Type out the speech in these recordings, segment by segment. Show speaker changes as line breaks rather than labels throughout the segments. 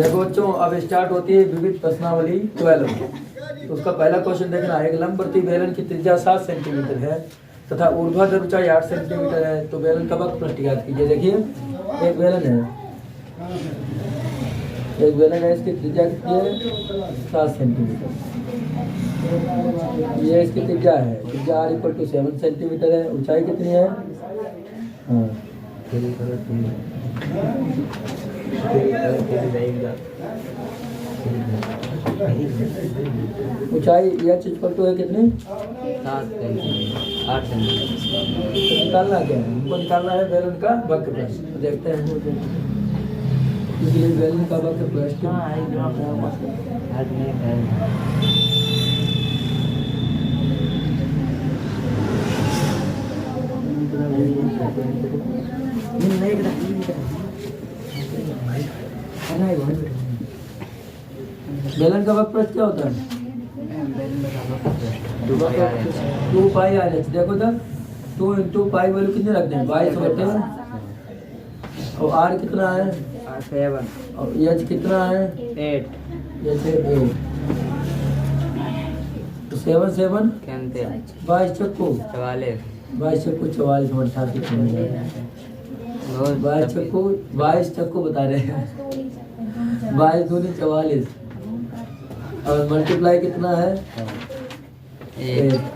देखो बच्चों, अब स्टार्ट होती है विविध प्रश्नावली 12। तो उसका पहला क्वेश्चन देखना है, एक लंबवर्ती बेलन की त्रिज्या 7 सेंटीमीटर है तथा ऊर्ध्वाधर ऊंचाई 8 सेंटीमीटर है, तो बेलन का वक्र पृष्ठ ज्ञात कीजिए। देखिए एक बेलन है, इसकी त्रिज्या कितनी है? 7 सेंटीमीटर। ये इसकी त्रिज्या है, त्रिज्या r = 7 सेंटीमीटर है। ऊंचाई कितनी है? हाँ, ऊंचाई h = है कितनी?
8 सेंटीमीटर।
निकालना क्या है? हमको निकालना है बेलन का वक्र पृष्ठ। तो देखते हैं, इसलिए बेलन का वक्र पृष्ठ बेलन का वक्र पृष्ठ क्या होता है? 2 पाई आर एच। देखो तो 2 × पाई वैल्यू कितने रखते हैं? 22 और आर कितना है?
7
और एच कितना है?
8
जैसे 8 तो 7 7 22 चक्कू
44
22 चक्कू 44 88 22 चक्कू बता रहे हैं। 22 दूनी 44 और मल्टीप्लाई कितना है?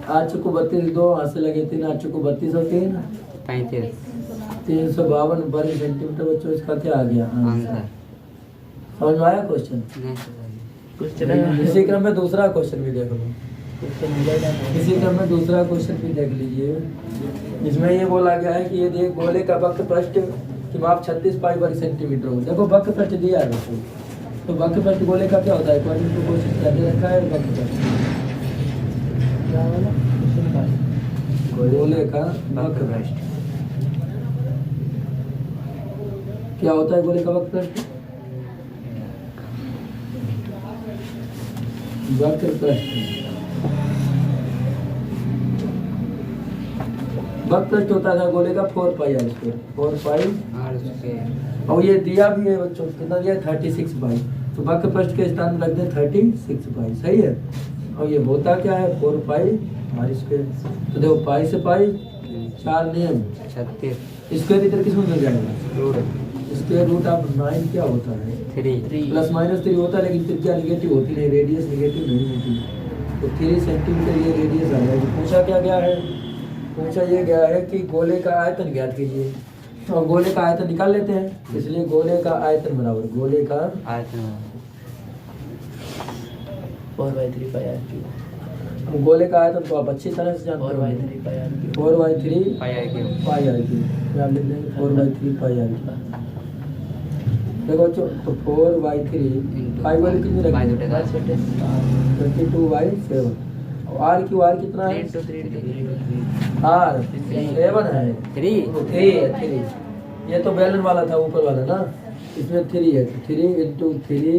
8 चक्कू 32, 2 हाथ से लगे 3, 8 चक्कू 32 और 3
35
352 वर्ग सेंटीमीटर। बच्चों इसका क्या आ गया आंसर? समझ में आया क्वेश्चन? इसी क्रम में दूसरा क्वेश्चन भी देख लो। इसी क्रम में दूसरा क्वेश्चन भी देख लीजिए। इसमें ये बोला गया है कि ये देख गोले का वक्र पृष्ठ की माप 36 पाई वर्ग सेंटीमीटर हो। देखो वक्र पृष्ठ दिया है बच्चों, तो वक्र पृष्ठ गोले का क्या होता है? क्वेश्चन को कोशिश करके रखा है वक्र पृष्ठ गोले का वक्र पृष्ठ क्या होता है? गोले का वक्र पृष्ठ वक्र पृष्ठ होता था गोले का 4 पाई r²। 4 पाई और ये दिया भी है बच्चों, कितना दिया? 36 पाई। तो वक्र पृष्ठ के स्थान में रखते हैं 36 पाई। सही है। और ये होता क्या है? 4 पाई r²। तो देखो पाई से पाई 4 नियम
36
स्क्वायर इधर किस में मिल जाएगा? स्क्वायर रूट ऑफ 9 क्या होता है?
3
±3 होता है, लेकिन त्रिज्या निगेटिव होती नहीं, रेडियस निगेटिव नहीं होती। तो 3 सेंटीमीटर ये रेडियस आ जाएगी। पूछा क्या गया है? पूछा ये गया है कि गोले का आयतन ज्ञात कीजिए। तो गोले का आयतन निकाल लेते हैं, इसलिए गोले का आयतन बराबर गोले का
आयतन
4/3 पाई r क्यूब।
गोले का आयतन तो आप अच्छी तरह से जानते हो।
4/3 पाई r क्यूब।
4/3
पाई r क्यूब।
पाई r क्यूब। आप लिख लेंगे 4/3 पाई r क्यूब। देखो बच्चों, तो 4/3 पाई वैल्यू कितनी रखी? 22/7 और r क्यू r कितना है?
3 × 3
r 7 है।
3
3 ये तो बेलन वाला था ऊपर वाला ना, इसमें 3 है। 3 × 3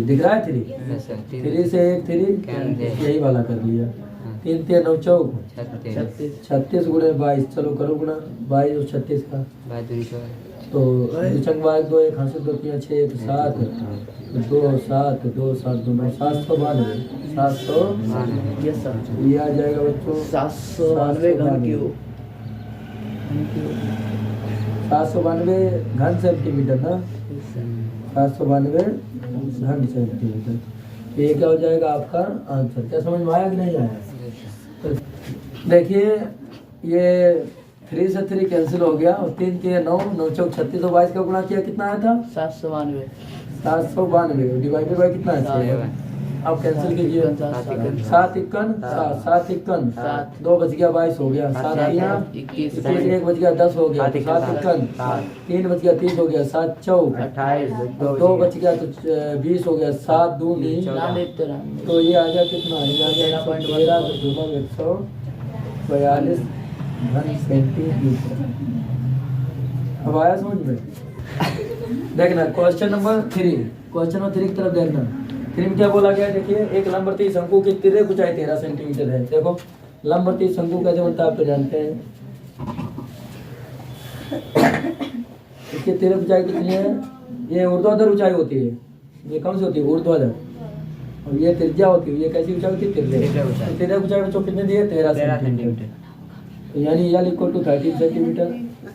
दिख रहा है? 3 से 1 3 यही वाला कर लिया। 3 3 9 4 36 × 22। चलो करो गुणा 22 और 36 का। तो दुचंग 2 1 हाथ से 2 3 6 1 7 2 7 2 7 2 9 792
यस सर।
ये आ जाएगा बच्चों
792 घन क्यूब।
792 घन सेंटीमीटर ना, 792 घन सेंटीमीटर। ये क्या हो जाएगा आपका आंसर? क्या समझ में आया कि नहीं आया? तो देखिए ये 3 से 3 कैंसिल हो गया और 3 3 9 9 4 36 और 22 का गुणा किया, कितना आया था? 792 डिवाइडेड बाय कितना है? अब कैंसिल कीजिए। 7 1 7 2 बच गया 22 हो गया। 7 21 1 बच गया 10 हो गया। 7 1 3 बच गया 30 हो गया। 7 4 28 2 बच गया तो 20 हो गया। 7 2 तो ये आ गया कितना? 142 घन सेंटीमीटर। अब आया समझ में? देखना क्वेश्चन नंबर 3 की तरफ देखना। 3 में क्या बोला गया? देखिए एक लंबवर्ती शंकु की तिर्यक ऊंचाई 13 सेंटीमीटर है। देखो लंबवर्ती शंकु कैसे बनता है आप तो जानते हैं। इसकी तिर्यक ऊंचाई कितनी है? ये ऊर्ध्वाधर ऊंचाई होती है, ये कौन सी होती है? ऊर्ध्वाधर। और ये त्रिज्या होती है, ये कैसी ऊंचाई होती है?
तिर्यक ऊंचाई।
तिर्यक ऊंचाई बच्चों कितने दिए? 13 सेंटीमीटर। तो यानी एल इक्वल टू 13 सेंटीमीटर।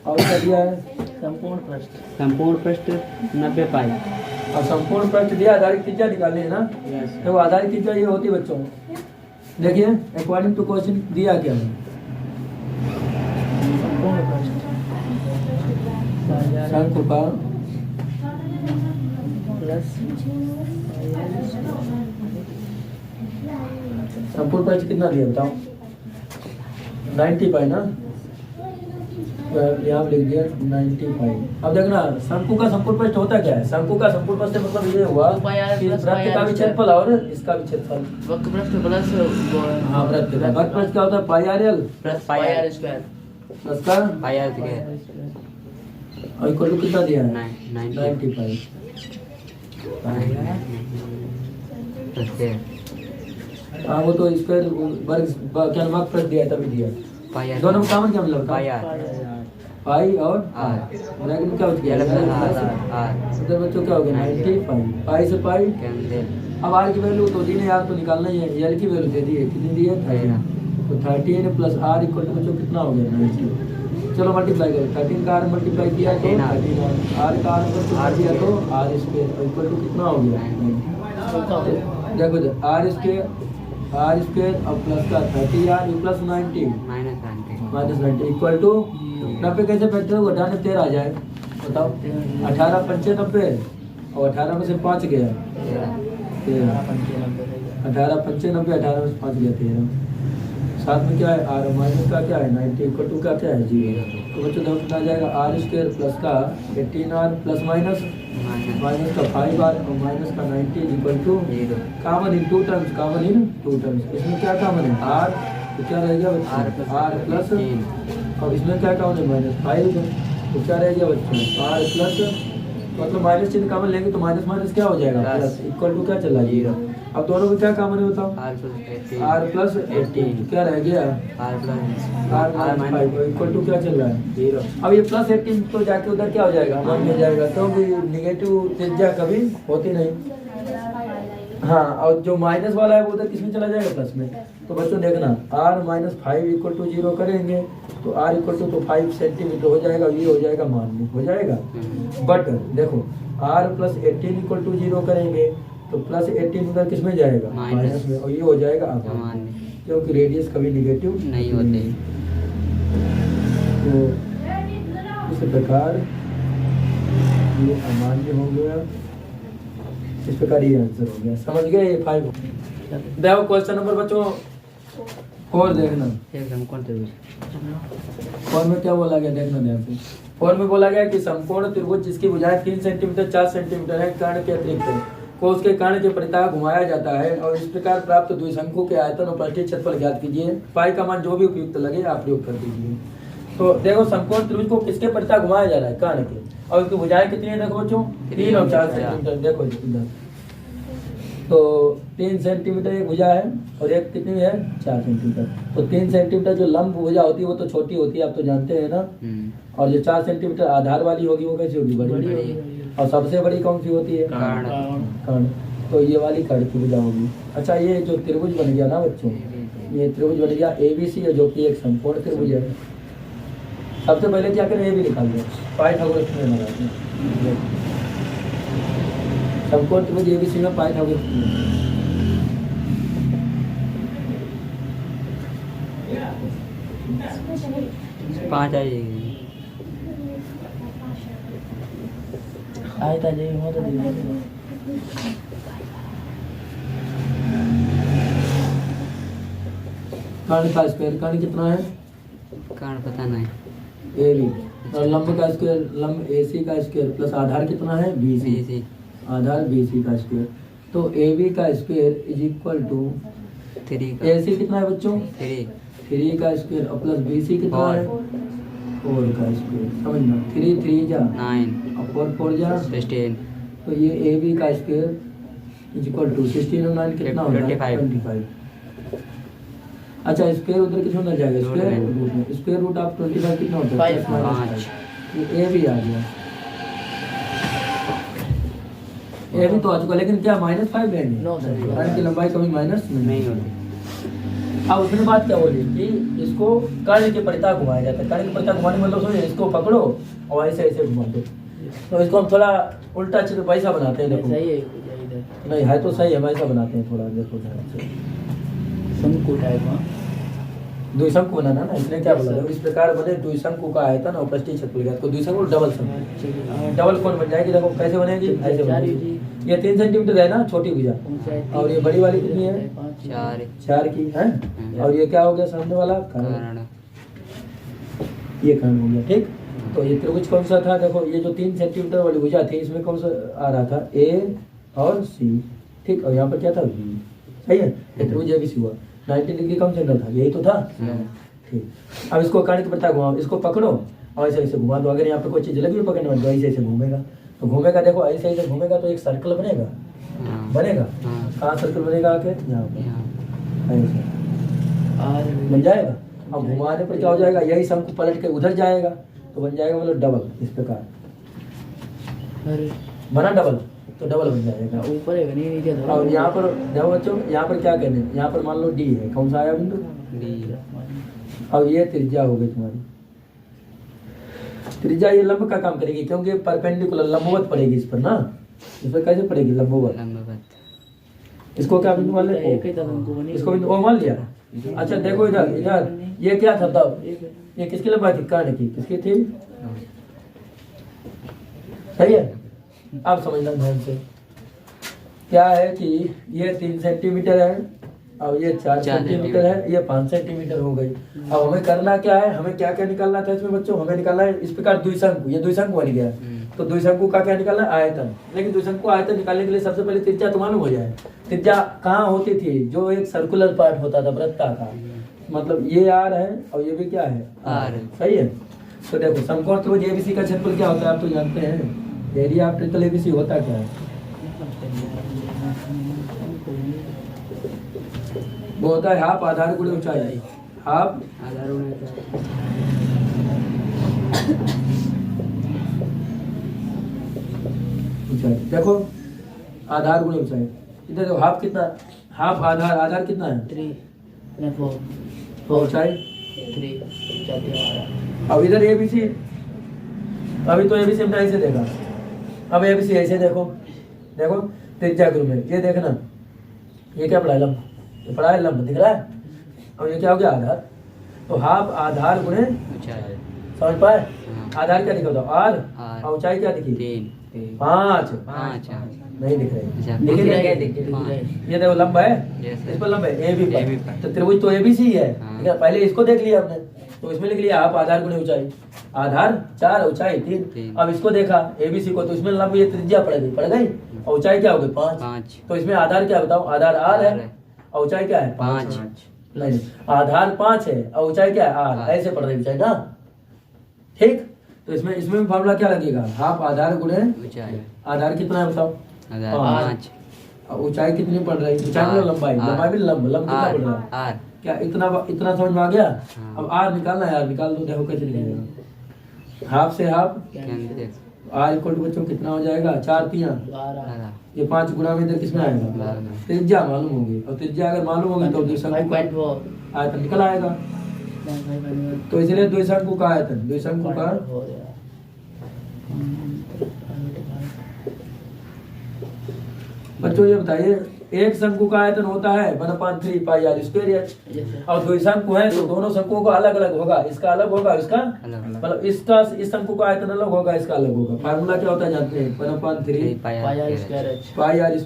और क्या दिया है?
संपूर्ण पृष्ठ
संपूर्ण पृष्ठ 90 पाई।
और संपूर्ण पृष्ठ दिया, आधारित त्रिज्या निकालनी है ना। तो वो आधारित त्रिज्या ये होती है बच्चों, देखिए अकॉर्डिंग टू क्वेश्चन दिया क्या है?
संपूर्ण पृष्ठ
शंकु का
प्लस
संपूर्ण पृष्ठ कितना दिया बताओ? 90 पाई ना, तो यहाँ पे लिख दिया 90 पाई। अब देखना शंकु का संपूर्ण पृष्ठ होता क्या है? शंकु का संपूर्ण पृष्ठ मतलब ये हुआ कि वृत्त का भी क्षेत्रफल और इसका भी क्षेत्रफल।
वक्र पृष्ठ प्लस
हाँ वृत्त का वक्र पृष्ठ क्या होता है? Pi R L
plus
pi
pi
R square
plus का
पाई आर दिखे
और इक्वल टू कितना दिया है?
90
पाई। हाँ वो तो स्क्वायर वर्ग क्या नाम पृष्ठ दिया है तभी दिया।
पाई आर
दोनों में कॉमन क्या मतलब?
पाई आर
पाई और
आर
ब्रैकेट में क्या होती है?
आर
उधर बच्चों क्या हो गया? 90 पाई। पाई से पाई।
कैंसिल।
अब आर की वैल्यू तो दी ने यार तो निकालना ही है। एल की वैल्यू दे दी है, कितनी दी है? 13। तो 13 प्लस आर इक्वल टू बच्चों कितना हो गया? 90। चलो मल्टीप्लाई करो, 13 का आर मल्टीप्लाई किया तो 13 आर का आर किया तो आर स्क्वायर इक्वल टू कितना हो गया? 90। देखो आर स्क्वायर और प्लस का 30 R plus 90 minus 90 equal to 90 कैसे फैक्टर होगा? 13 आ जाए बताओ। 18 95 और 18 में से 5 गया 13। 18 95 18 में से 5 गया 13। साथ में क्या है? आर माइनस का क्या है? 90 इक्वल टू का क्या है? 0। तो बच्चों देखो कितना आ जाएगा? आर स्क्वायर प्लस का 18 आर प्लस माइनस माइनस का 5 आर और माइनस का 90 equal to common in two terms. Common in two terms इसमें क्या कॉमन है? आर तो क्या रह गया बच्चों? आर प्लस और इसमें क्या कॉमन है? -5 तो क्या रह गया बच्चों? आर प्लस मतलब माइनस चिन्ह कॉमन लेंगे तो माइनस माइनस क्या हो जाएगा? प्लस इक्वल टू क्या चला जाएगा? अब दोनों में क्या कॉमन है बताओ? आर प्लस 18 क्या रह गया? आर माइनस 5 इक्वल टू क्या चल रहा है? 0। अब ये प्लस 18 तो जाके उधर क्या हो जाएगा? मान में जाएगा तो निगेटिव त्रिज्या कभी होती नहीं। हाँ और जो माइनस वाला है वो उधर किसमें चला जाएगा? प्लस में। तो बच्चों देखना आर माइनस 5 इक्वल टू 0 करेंगे तो आर इक्वल टू तो 5 सेंटीमीटर हो जाएगा। ये हो जाएगा मान में हो जाएगा। बट देखो आर प्लस 18 इक्वल टू 0 करेंगे तो प्लस 18 उधर किस में जाएगा? माइनस में। और ये हो जाएगा अमान में क्योंकि रेडियस कभी निगेटिव
नहीं होते।
तो इस प्रकार ये अमान्य हो गया। इस प्रकार ये आंसर हो गया। समझ गए? ये 5 देखो क्वेश्चन नंबर बच्चों 4 देखना।
एकदम कौन से
4 में क्या बोला गया देखना ध्यान से। 4 में बोला गया कि समकोण त्रिभुज जिसकी भुजाएं 3 सेंटीमीटर 4 सेंटीमीटर है कर्ण के अतिरिक्त को उसके कर्ण के परितः घुमाया जाता है और इस प्रकार प्राप्त द्विशंकु के आयतन और पृष्ठीय क्षेत्रफल ज्ञात कीजिए। पाई का मान जो भी उपयुक्त लगे आप प्रयोग कर दीजिए। तो देखो समकोण त्रिभुज को किसके परितः घुमाया जा रहा है? कर्ण के। और उसकी भुजाएं कितनी है देखो बच्चों? 3 और 4 सेंटीमीटर। देखो इधर तो 3 सेंटीमीटर एक भुजा है और एक कितनी है? 4 सेंटीमीटर। तो 3 सेंटीमीटर जो लंब भुजा होती है वो तो छोटी होती है आप तो जानते हैं ना। और जो 4 सेंटीमीटर आधार वाली होगी वो कैसी होगी? बड़ी होगी। और सबसे बड़ी कौन सी होती है? कर्ण। तो ये वाली कर्ण की भुजा होगी। अच्छा ये जो त्रिभुज बन गया ना बच्चों, ये त्रिभुज बन गया ABC है जो कि एक समकोण त्रिभुज है। सबसे पहले क्या करें? ये भी निकाल दें। पाई ठाकुर में लगाते हैं समकोण त्रिभुज ABC में पाई ठाकुर
5 आ जाएगी।
आयत आ जाएगी वहाँ तो दिखा
कर्ण का स्क्वायर। कर्ण कितना है?
कर्ण पता नहीं।
AB और लंब का स्क्वायर लंब AC का स्क्वायर प्लस आधार कितना है? BC आधार BC का स्क्वायर। तो AB का स्क्वायर इज इक्वल टू
3 का
AC कितना है बच्चों? 3 का स्क्वायर और प्लस BC कितना है? 4 का स्क्वायर। समझना 3 3 जा
9
और 4 4 जा
16।
तो ये AB का स्क्वायर इज इक्वल टू 16 और 9 कितना होता है? 25। अच्छा स्क्वायर उधर कितना हो जाएगा? स्क्वायर रूट ऑफ 25 कितना होता है?
5।
ये A भी आ गया। ये भी तो आ चुका, लेकिन क्या -5 लेंगे?
No sir.
कर्ण की लंबाई कभी माइनस
नहीं होती।
अब उसने बात क्या बोली कि इसको कर्ण के परिता घुमाया जाता है। कर्ण के परिता घुमाने मतलब समझो, इसको पकड़ो और ऐसे ऐसे घुमा दो। तो इसको हम थोड़ा उल्टा चित्र वैसा बनाते हैं, देखो।
सही है इधर।
नहीं है तो सही है, वैसा बनाते हैं थोड़ा, देखो ध्यान से।
शंकु टाइप में
द्विशंकु बनाना ना, इसने क्या बोला, इस प्रकार बने द्विशंकु का आयतन और पृष्ठीय क्षेत्रफल को द्विशंकु डबल शंकु। डबल कौन बन जाएगी, देखो कैसे बनेगी, ऐसे बनेगी। ये 3 सेंटीमीटर है ना छोटी भुजा, और ये बड़ी वाली कितनी है, 4 की है। और ये क्या हो गया सामने वाला, कर्ण। ये कर्ण हो गया, ठीक। तो ये त्रिभुज कौन सा था, देखो ये जो 3 सेंटीमीटर वाली भुजा थी, इसमें कौन सा आ रहा था, ए और सी, ठीक। और यहाँ पर क्या था, बी, सही है। ये त्रिभुज ABC हुआ, 90 डिग्री कम से एंगल था, यही तो था, ठीक। अब इसको कर्ण की परिता घुमाओ, इसको पकड़ो और ऐसे ऐसे घुमा दो। अगर यहाँ पे कोई चीज लगी पकड़ने में तो ऐसे ऐसे घूमेगा, तो घूमेगा, देखो ऐसे ऐसे घूमेगा तो एक सर्कल बनेगा, बनेगा। कहाँ सर्कल बनेगा, आके यहाँ पे ऐसे बन जाएगा। अब घुमाने पर क्या हो जाएगा, यही शंकु पलट के उधर जाएगा तो बन जाएगा मतलब डबल, इस प्रकार बना डबल, तो डबल बन जाएगा।
ऊपर है नहीं नीचे धरो।
और यहाँ पर देखो बच्चों, यहाँ पर क्या कहने, यहाँ पर मान लो डी है, कौन सा आया बिंदु,
डी।
और ये त्रिज्या हो गई तुम्हारी। त्रिज्या ये लंब का काम करेगी, क्योंकि परपेंडिकुलर लंबवत पड़ेगी इस पर ना, इस पर कैसे पड़ेगी, लंबवत। इसको क्या बिंदु मान ले, इसको बिंदु ओ मान लिया। अच्छा देखो इधर, इधर ये क्या था तब, ये किसकी लंबाई थी, कर्ण की, किसकी थी, सही है। अब समझना ध्यान से, क्या है कि ये 3 सेंटीमीटर है और ये 4 सेंटीमीटर है, ये 5 सेंटीमीटर हो गई। अब हमें करना क्या है, हमें क्या क्या निकालना था इसमें बच्चों, हमें निकालना है इस प्रकार द्विशंकु, ये द्विशंकु बन गया। तो द्विशंकु का क्या निकालना है, आयतन। लेकिन द्विशंकु आयतन निकालने के लिए सबसे पहले त्रिज्या तो मालूम हो जाए। त्रिज्या कहाँ होती थी, जो एक सर्कुलर पार्ट होता था वृत्ताकार, मतलब ये आर है और ये भी क्या है, आर, सही है। तो देखो समकोण त्रिभुज ABC का क्षेत्रफल क्या होता है, आप तो जानते हैं, एरिया ऑफ ट्रिपल ABC होता क्या है, वो होता है हाफ आधार गुणे ऊंचाई, हाफ
आधार गुणे
ऊंचाई। देखो आधार गुणे ऊंचाई, इधर देखो हाफ कितना, हाफ आधार, आधार कितना है
3 4
ऊंचाई
3।
अब इधर ABC, अभी तो ABC हमने ऐसे देखा, अब ABC ऐसे देखो, देखो त्रिज्या गुरु में ये देखना, ये क्या पढ़ा है, लंब, ये पढ़ा है लंब, दिख रहा है। और ये क्या हो गया, आधार। तो हाफ आधार गुणे
ऊंचाई,
समझ पाए। आधार क्या दिखा, आर,
आर।
और ऊंचाई क्या दिखी,
3
5
5
नहीं दिख
अच्छा,
रही,
दिख रहा है,
लेकिन ये देखो लंब है,
Yes,
इस पर लंब है AB
AB
पर,
पर।
तो त्रिभुज तो ABC ही है।
हाँ।
ठीक है, पहले इसको देख लिया हमने, तो इसमें लिख लिया हाफ आधार गुणे ऊंचाई, आधार 4 ऊंचाई 3। अब इसको देखा ABC को, तो इसमें लंब ये त्रिज्या पड़ गई और ऊंचाई क्या हो गई 5। तो इसमें आधार क्या बताओ, आधार R है और ऊंचाई क्या है 5। नहीं, आधार 5 है और ऊंचाई क्या है R, ऐसे पड़ रही ऊंचाई ना, ठीक। तो इसमें भी फॉर्मूला क्या लगेगा, हाफ आधार गुणे
ऊंचाई,
आधार कितना है बताओ,
आधार 5,
और ऊंचाई कितनी पड़ रही, ऊंचाई में लंबाई, लंबाई भी लंब कितना पड़ रहा है,
आर।
क्या इतना समझ में आ गया।
हाँ।
अब R निकालना है, यार निकाल दो, देखो कैसे निकलेगा, हाफ से हाफ R इक्वल टू बच्चों कितना हो जाएगा, 4 3, ये 5 गुना में इधर किसमें आएगा, त्रिज्या मालूम होगी, और त्रिज्या अगर मालूम होगी तो द्विशंकु आयतन निकल आएगा। तो इसलिए द्विशंकु का आयतन, द्विशंकु का बच्चों ये बताइए, एक शंकु का आयतन होता है 1/3 पाई आर स्क्वायर, और द्विशंकु है तो दोनों शंकुओं का अलग अलग होगा, इसका अलग होगा, इसका मतलब इसका, इस शंकु का आयतन अलग होगा, इसका अलग होगा। फार्मूला क्या होता है जानते हैं, 1/3 pi R square, pi R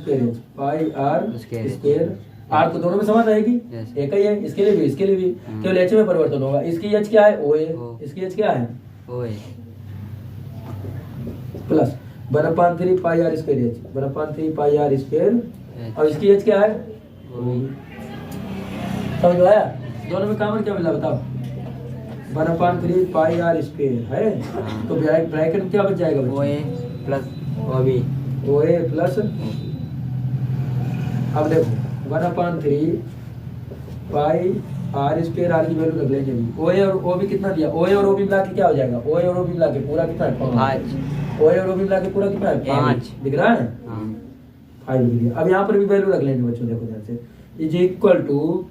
square. R तो दोनों में समान रहेगी, एक ही है, इसके लिए भी इसके लिए भी, केवल एच में परिवर्तन होगा। इसकी एच क्या है, ओ ए, इसकी एच क्या है, O A, plus 1/3 pi R square H, 1/3 pi R square, और इसकी एच क्या है, समझ में आया। दोनों में कॉमन क्या मिला बताओ, 1/3 पाई आर स्क्वायर है, तो ब्रैकेट में क्या बच जाएगा, ओ A plus O B, O A plus. अब देखो 1/3 पाई आर स्क्वायर, आर की वैल्यू रख लेंगे, ओ ए और ओ बी कितना दिया, ओ ए और ओ बी मिला के क्या हो जाएगा, ओ ए और ओ बी मिला के पूरा कितना है 5, ओ ए और ओ बी मिला के पूरा कितना है 5, दिख रहा है। 5 लिख दिया। अब यहाँ पर भी वैल्यू रख लेंगे बच्चों, देखो ध्यान से, इज इक्वल टू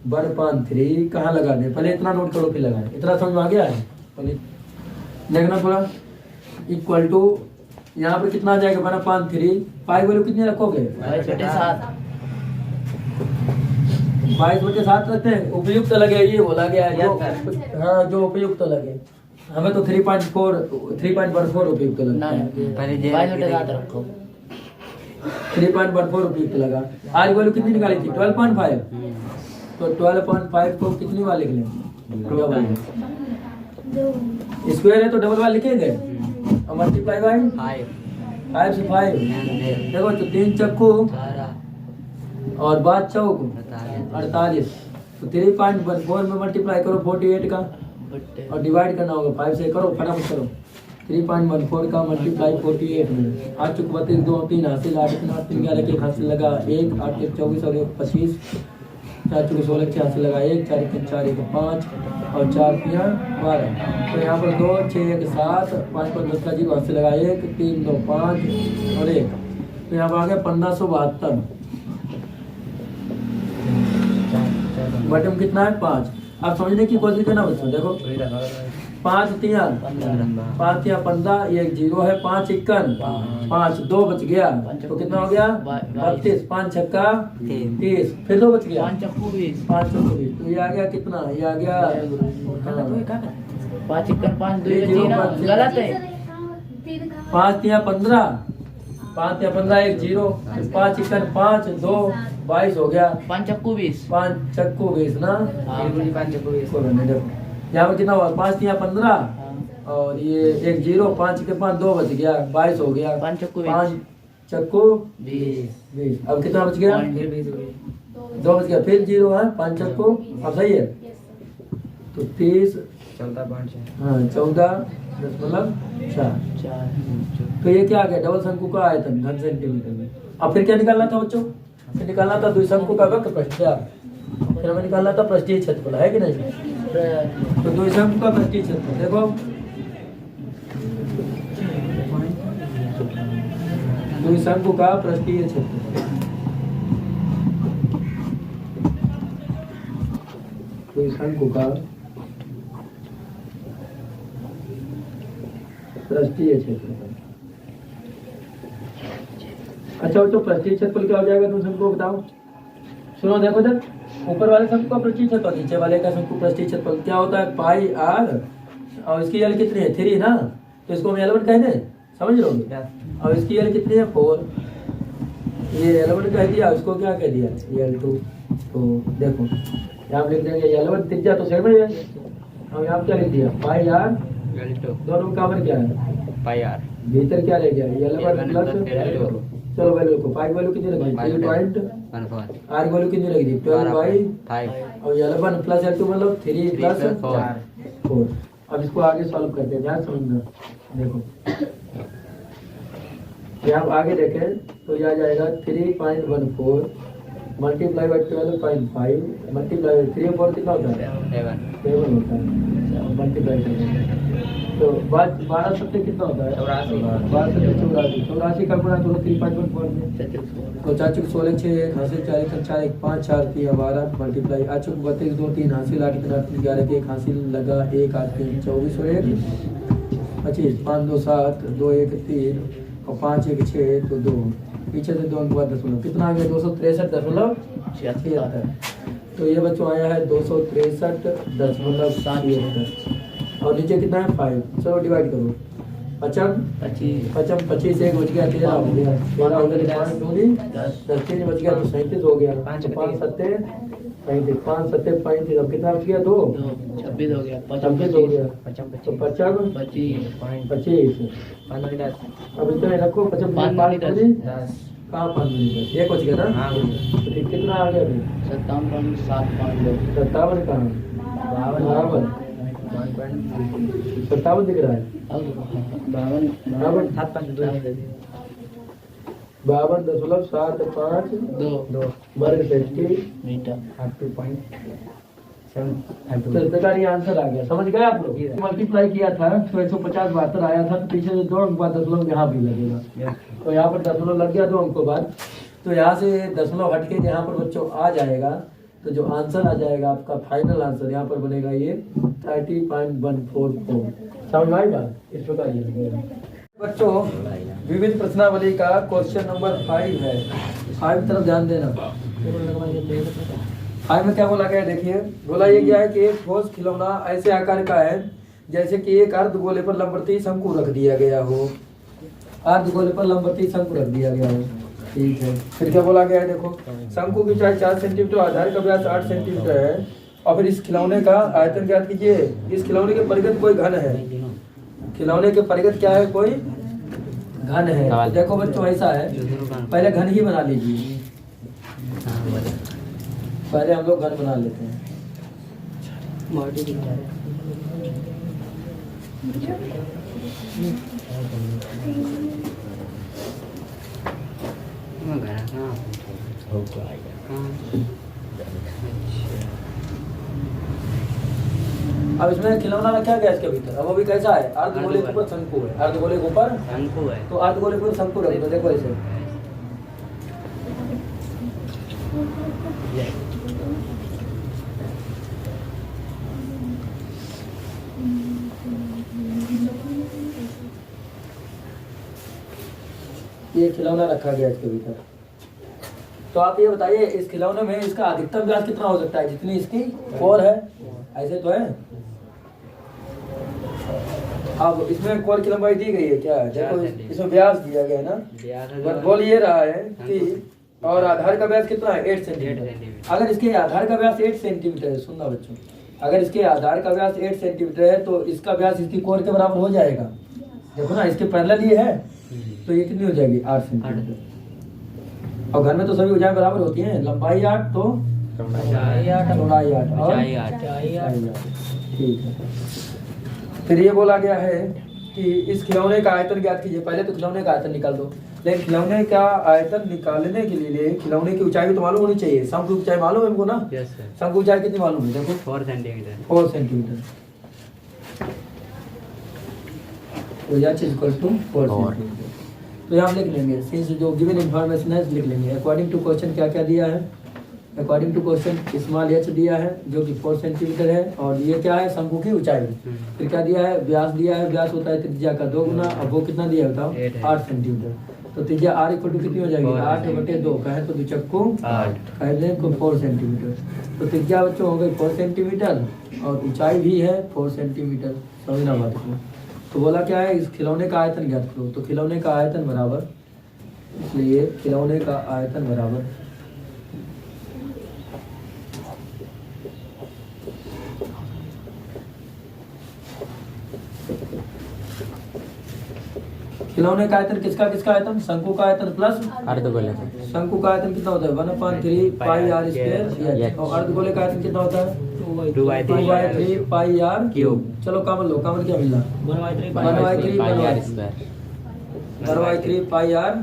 1.3 कहाँ लगा दें, पहले इतना नोट करो फिर लगाए, इतना समझ में आ गया है, पहले देखना थोड़ा, इक्वल टू यहाँ पर कितना आ जाएगा 1.3, 5 वैल्यू कितनी रखोगे, 22/7 रखते हैं, उपयुक्त लगे ये बोला गया है जो, हाँ जो उपयुक्त लगे, हमें तो 3.14 उपयुक्त लगता है, 3.14 उपयुक्त लगा। आज वैल्यू कितनी निकाली थी 12.5, तो 12.5 को कितनी बार लिख लें, स्क्वायर है तो डबल बार लिखेंगे, और मल्टीप्लाई बाय 5 से 5 देखो, तो 3 चक्कू और 5 चौक 48, तो 3.14 में मल्टीप्लाई करो 48 का, और डिवाइड करना होगा 5 से, करो फटाफट करो, 3.14 का मल्टीप्लाई 48 में 8 चुक 32 2 3 हासिल 8 3 3 11 के हासिल लगा 1 8 1 24 और 1 25 4 चुक 16 के हासिल लगा 1 4 1 4 1 5 और 4 3 12, तो यहाँ पर 2 6 1 7 5 5 10 का 0 हासिल लगा 1 3 2 5 और 1, तो यहाँ पर आ गया 1572, बटन कितना है 5। अब समझने की कोशिश करना बच्चों, देखो 5 3 15, ये 0 है, 5 51 5 2 बच गया, तो कितना हो गया 32, 5 छक्का 30, फिर 2 बच गया 5 चक्कू 20, तो ये आ गया कितना, ये आ गया
5 5 2 गलत है,
5 3 15 5 3 15 1 0, 5 51 5 2 22 हो गया,
5 चक्कू 20
ना, यहाँ पर कितना हुआ 5 3 15 और ये 1 0, 5 के 5 2 बच गया 22 हो गया, 5 चक्कू 20, अब कितना बच गया 2 बच गया, फिर 0 है 5 चक्कू, अब सही है, तो 30 हाँ 14.4, तो ये क्या आ गया डबल शंकु का आयतन घन सेंटीमीटर में। अब फिर क्या निकालना था बच्चों, फिर निकालना था द्विशंकु का वक्र पृष्ठीय, फिर हमें निकालना था पृष्ठीय क्षेत्रफल, है कि नहीं, तो द्विशंकु का पृष्ठीय क्षेत्रफल देखो, द्विशंकु का पृष्ठीय क्षेत्रफल, द्विशंकु का पृष्ठीय क्षेत्रफल। अच्छा बच्चों पृष्ठीय क्षेत्रफल क्या हो जाएगा, तुम सबको बताओ, सुनो देखो इधर, ऊपर वाले शंकु का पृष्ठीय क्षेत्रफल, नीचे वाले का शंकु पृष्ठीय क्षेत्रफल क्या होता है पाई r, और इसकी एल कितनी है 3 ना, तो इसको हम L1 कह दें, समझ लो, और इसकी एल कितनी है 4, ये L1 कह दिया, उसको क्या कह दिया L2, तो देखो यहाँ लिख देंगे L1 त्रिज्या तो सेम है, हम यहाँ क्या लिख दिया पाई r, दोनों का क्या है
पाई r,
भीतर क्या रह गया L1 प्लस, चलो वैल्यू को 5 वैल्यू कितनी रखी 3.14, r वैल्यू कितनी रखी थी 12/5, और L1 प्लस L2 मतलब 3 प्लस 4। अब इसको आगे सॉल्व करते हैं, ध्यान समझना, देखो ये आप आगे देखें तो यह आ जाएगा 3.14 मल्टीप्लाई बाई 12.5 मल्टीप्लाई बाई 3 और 4 कितना होता है 7 होता है, मल्टीप्लाई करेंगे तो 12 सत्ते कितना होता है 84 का गुणा करो 3.14 में, तो 4 चुक 16 6 1 हासिल 4 1 4 1 5 4 3 12 मल्टीप्लाई 8 चुक 32 2 3 हासिल 8 3 8 11 के 1 हासिल लगा 1 8 3 24 और 1 25 5 2 7 2 1 3 और 5 1 6 तो 2 पीछे से 2 के बाद दशमलव कितना आ गया 263.76, तो ये बच्चों आया है 263.76 और नीचे कितना है 5, चलो डिवाइड करो 25 25 1 बच गया 13 हो गया 12 हो गया 5 दूनी 10 3 बच गया तो 37 हो गया 5 सत्ते 35 5 सत्ते 35, अब कितना बच गया 2
26 हो गया
25 हो गया तो 55 25 अब इतना रखो 55 5 दूनी 10 कहाँ 5 दूनी 10 एक बच गया ना, तो कितना आ गया 57 कहाँ 57 दिख रहा है 52.75 वर्ग सेंटीमीटर, तो इस प्रकार ये आंसर आ गया, समझ गए आप लोग। मल्टीप्लाई किया था तो 150 72 आया था, तो पीछे से 2 अंक बाद दशमलव यहाँ भी लगेगा, तो यहाँ पर दशमलव लग गया 2 अंकों बाद, तो यहाँ से दशमलव हट के यहाँ पर बच्चों आ जाएगा, तो जो आंसर आ जाएगा आपका फाइनल आंसर यहाँ पर बनेगा ये 30.144। समझ में आई बात? इस प्रकार ये बनेगा। बच्चों विविध प्रश्नावली का क्वेश्चन नंबर 5 है। 5 तरफ ध्यान देना। 5 में क्या बोला गया है देखिए, बोला ये गया है कि एक ठोस खिलौना ऐसे आकार का है जैसे कि एक अर्धगोले पर लंबवती शंकु रख दिया गया हो। अर्धगोले पर लंबवती शंकु रख दिया गया हो, ठीक है। फिर क्या बोला गया है देखो, शंकु की ऊंचाई 4 सेंटीमीटर, आधार का व्यास 8 सेंटीमीटर है, और फिर इस खिलौने का आयतन ज्ञात कीजिए। इस खिलौने के परिगत कोई घन है, खिलौने के परिगत क्या है, कोई घन है। तो देखो बच्चों ऐसा है, पहले घन ही बना लीजिए, पहले हम लोग घन बना लेते हैं। अब इसमें खिलौना रखा गया इसके भीतर, अब वो भी कैसा है, अर्धगोले के ऊपर शंकु है, अर्धगोले के ऊपर
शंकु है,
तो अर्धगोले के ऊपर शंकु रख दो। देखो ऐसे ये खिलौना रखा गया इसके भीतर। तो आप ये बताइए इस खिलौने में इसका अधिकतम व्यास कितना हो सकता है, जितनी इसकी कोर है, ऐसे तो है। अब इसमें कोर की लंबाई दी गई है क्या, देखो इसमें व्यास दिया गया है ना, बट बोल ये रहा है कि और आधार का व्यास कितना है, 8 सेंटीमीटर। अगर इसके आधार का व्यास 8 सेंटीमीटर है, सुनना बच्चों, अगर इसके आधार का व्यास 8 सेंटीमीटर है तो इसका व्यास इसकी कोर के बराबर हो जाएगा। देखो ना इसके पैरेलल ये है, तो ये कितनी हो जाएगी, 8 सेंटीमीटर। और घर में तो सभी ऊंचाई बराबर होती हैं, लंबाई 8 तो चौड़ाई 8 और ऊंचाई 8, ठीक है। फिर ये बोला गया है कि इस खिलौने का आयतन ज्ञात कीजिए। पहले तो खिलौने का आयतन निकाल दो, लेकिन खिलौने का आयतन निकालने के लिए खिलौने की ऊंचाई तो मालूम होनी चाहिए। शंकु की ऊंचाई मालूम है हमको ना, शंकु की ऊंचाई कितनी मालूम है, देखो
4 सेंटीमीटर।
4 सेंटीमीटर, तो that is equal to 4 centimetre. तो यहाँ लिख लेंगे, सिंस जो गिवन इन्फॉर्मेशन है लिख लेंगे। अकॉर्डिंग टू क्वेश्चन क्या क्या दिया है, according to question small h दिया है जो कि 4 सेंटीमीटर है, और ये क्या है, शंकु की ऊंचाई। फिर क्या दिया है, व्यास दिया है, व्यास होता है त्रिज्या का 2 गुना, अब वो कितना दिया बताओ, 8 सेंटीमीटर। तो त्रिज्या r इक्वल टू कितनी हो जाएगी, 8/2 कहें तो दुचक्कू 8 कह दें तो 4 सेंटीमीटर। तो त्रिज्या बच्चों हो गई 4 सेंटीमीटर और ऊंचाई भी है 4 सेंटीमीटर। समझना बात को। तो बोला क्या है, इस खिलौने का आयतन ज्ञात करो। तो खिलौने का आयतन बराबर, इसलिए खिलौने का आयतन बराबर खिलौने का आयतन किसका किसका आयतन, शंकु का आयतन प्लस
अर्धगोले
शंकु का आयतन कितना होता है, 1/3 पाई r स्क्वायर, और अर्धगोले का आयतन कितना होता है, 2/3 पाई r क्यूब। चलो कॉमन लो, कॉमन क्या मिला, 1/3 पाई r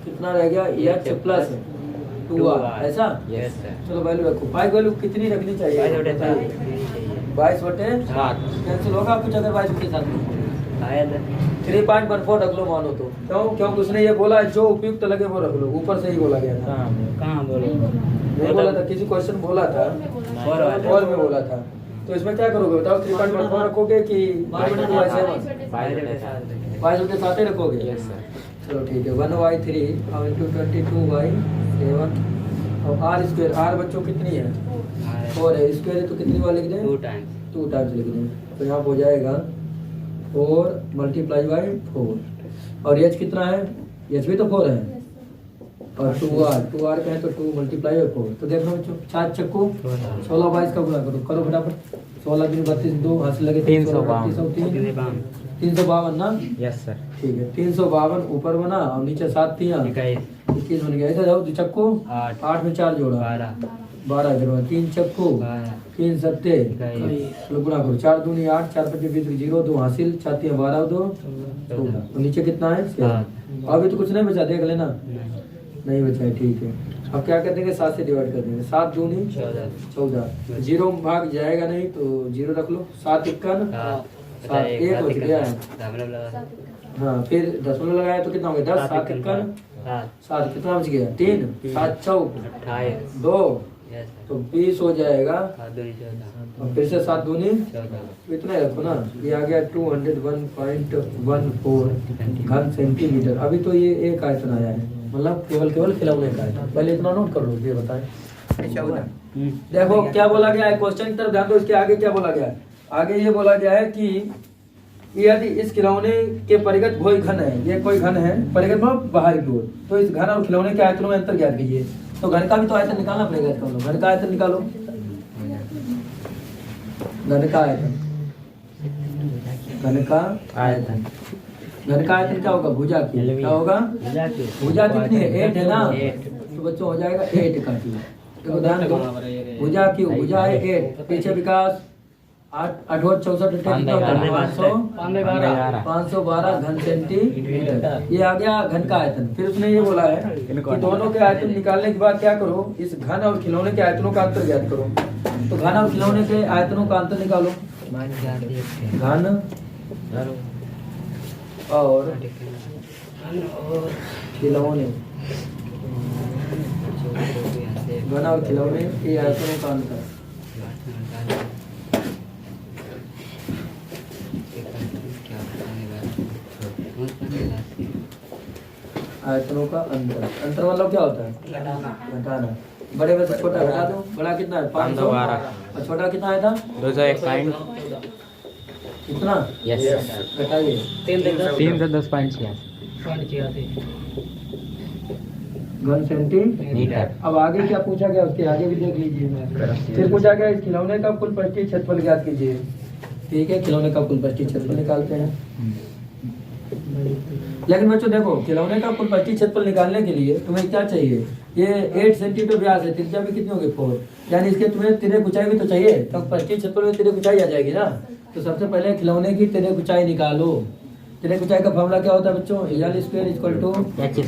कितना रह गया, h प्लस 2r, ऐसा। चलो वैल्यू रखो, पाई वैल्यू कितनी रखनी चाहिए, 22/7 कैंसिल होगा कुछ अगर 22 के साथ 3.14 रख लो मानो तो, क्योंकि उसने ये बोला जो उपयुक्त लगे वो रख लो, ऊपर से ही बोला गया था।
कहाँ बोलो,
नहीं बोला था, किसी क्वेश्चन बोला था और में बोला था। तो इसमें क्या करोगे बताओ, 3.14 रखोगे कि 22 के साथ ही रखोगे। चलो ठीक है, 1/3 और इंटू 22/7 और r स्क्वायर, r बच्चों कितनी है, 4 है, स्क्वायर है तो कितनी बार लिख दें, 2 टाइम्स लिख दें। तो यहाँ हो जाएगा 4 × 4, और h कितना है, h भी तो 4 है, और 2r कहें तो 2 × 4। तो देखो बच्चों 4 चक्कू 16 22 का गुणा करो, करो फटाफट, 16 × 32 2 हासिल लगे 352 ना,
यस सर,
ठीक है। 352 ऊपर बना और नीचे 7 3 21 बन गया। इधर जाओ, 2 चक्कू 8 में 4 जोड़ा 12 इधर 3 चक्कू 3 सत्ते गुणा करो, 4 दूनी 8 4 5 20 0 2 हासिल 4 3 12 2 14। तो नीचे कितना है 7। अभी तो कुछ नहीं बचा, देख लेना, नहीं बचा है, ठीक है। अब क्या कर देंगे, 7 से डिवाइड कर देंगे, 7 दूनी 14, 0 भाग जाएगा नहीं तो 0 रख लो, 7 51 7 1 बच गया है। हाँ फिर दशमलव लगाया तो कितना हो गया, 10 7 51
7
7 कितना बच गया 3 7 चौक
28
2
यस
तो 20 हो जाएगा।
7 दूनी 14
और फिर से 7 दूनी
14
इतना रखो ना, ये आ गया 201.14 घन सेंटीमीटर। अभी तो ये एक आयतन आया है, मतलब केवल खिलौने का आयतन। पहले इतना नोट कर लो, ये बताएं। देखो क्या बोला गया है, क्वेश्चन की तरफ ध्यान दो। इसके आगे क्या बोला गया है, आगे ये बोला गया है कि यदि इस खिलौने के परिगत कोई घन है, ये कोई घन है, परिगत मतलब बाहर की ओर, तो इस घन और खिलौने के आयतनों में अंतर ज्ञात कीजिए। तो घन का भी तो आयतन निकालना पड़ेगा इसका, मतलब घन का आयतन निकालो। घन का आयतन, घन का आयतन, घन का आयतन क्या होगा, भुजा की क्या होगा, भुजा कितनी है 8 है ना, तो बच्चों हो जाएगा 8 का क्यूब। देखो ध्यान दो, भुजा क्यूब, भुजा है 8, पीछे विकास 8 8 64 512 घन सेंटीमीटर। ये आ गया घन का आयतन। फिर उसने ये बोला है कि दोनों के आयतन निकालने के बाद क्या करो, इस घन और खिलौने के आयतनों का अंतर ज्ञात करो। तो घन और खिलौने के आयतनों का अंतर निकालो। घन और खिलौने, घन और खिलौने के आयतनों का अंतर, आयतनों का अंतर। अंतर मतलब क्या होता है, घटाना। बड़े में से छोटा घटा दो, बड़ा कितना है 512 और छोटा कितना आया था
201
कितना,
यस
घटाइए
310.86
घन सेंटीमीटर। अब आगे क्या पूछा गया, उसके आगे भी देख लीजिए। फिर पूछा गया इस खिलौने का कुल पृष्ठीय क्षेत्रफल ज्ञात कीजिए। ठीक है, खिलौने का कुल पृष्ठीय क्षेत्रफल निकालते हैं। लेकिन बच्चों देखो, खिलौने का कुल पृष्ठीय क्षेत्रफल निकालने के लिए तुम्हें क्या चाहिए, ये 8 सेंटीमीटर व्यास है, त्रिज्या भी कितनी होगी 4, यानी इसके तुम्हें तिर्यक ऊंचाई भी तो चाहिए, तो पृष्ठीय क्षेत्रफल में तिर्यक ऊंचाई आ जाएगी ना। तो सबसे पहले खिलौने की तिर्यक ऊंचाई निकालो। तिर्यक ऊंचाई का फॉर्मूला क्या होता है बच्चों, l square equal to h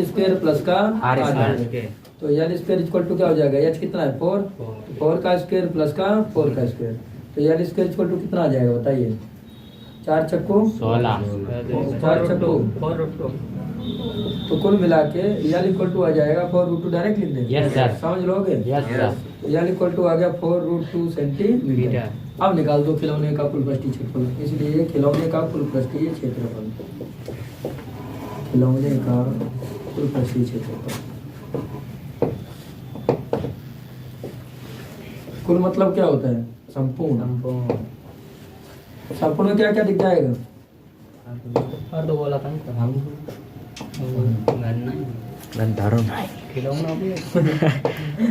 square plus का r स्क्वायर। तो l स्क्वायर इक्वल टू क्या हो जाएगा, h कितना है 4 का स्क्वायर प्लस का 4 का स्क्वायर। तो l स्क्वायर इक्वल टू कितना आ जाएगा बताइए, 4 चक्कू
16
4 चक्कू, तो कुल मिला के l इक्वल टू आ जाएगा 4√2। डायरेक्ट लिख दें,
यस सर,
समझ लोगे,
yes sir.
l equal to आ गया 4√2 सेंटीमीटर। अब निकाल दो खिलौने का कुल पृष्ठीय क्षेत्रफल। इसलिए खिलौने का कुल पृष्ठीय क्षेत्रफल, खिलौने का कुल पृष्ठीय क्षेत्रफल, कुल मतलब क्या होता है, संपूर्ण। संपूर्ण में क्या क्या दिख जाएगा,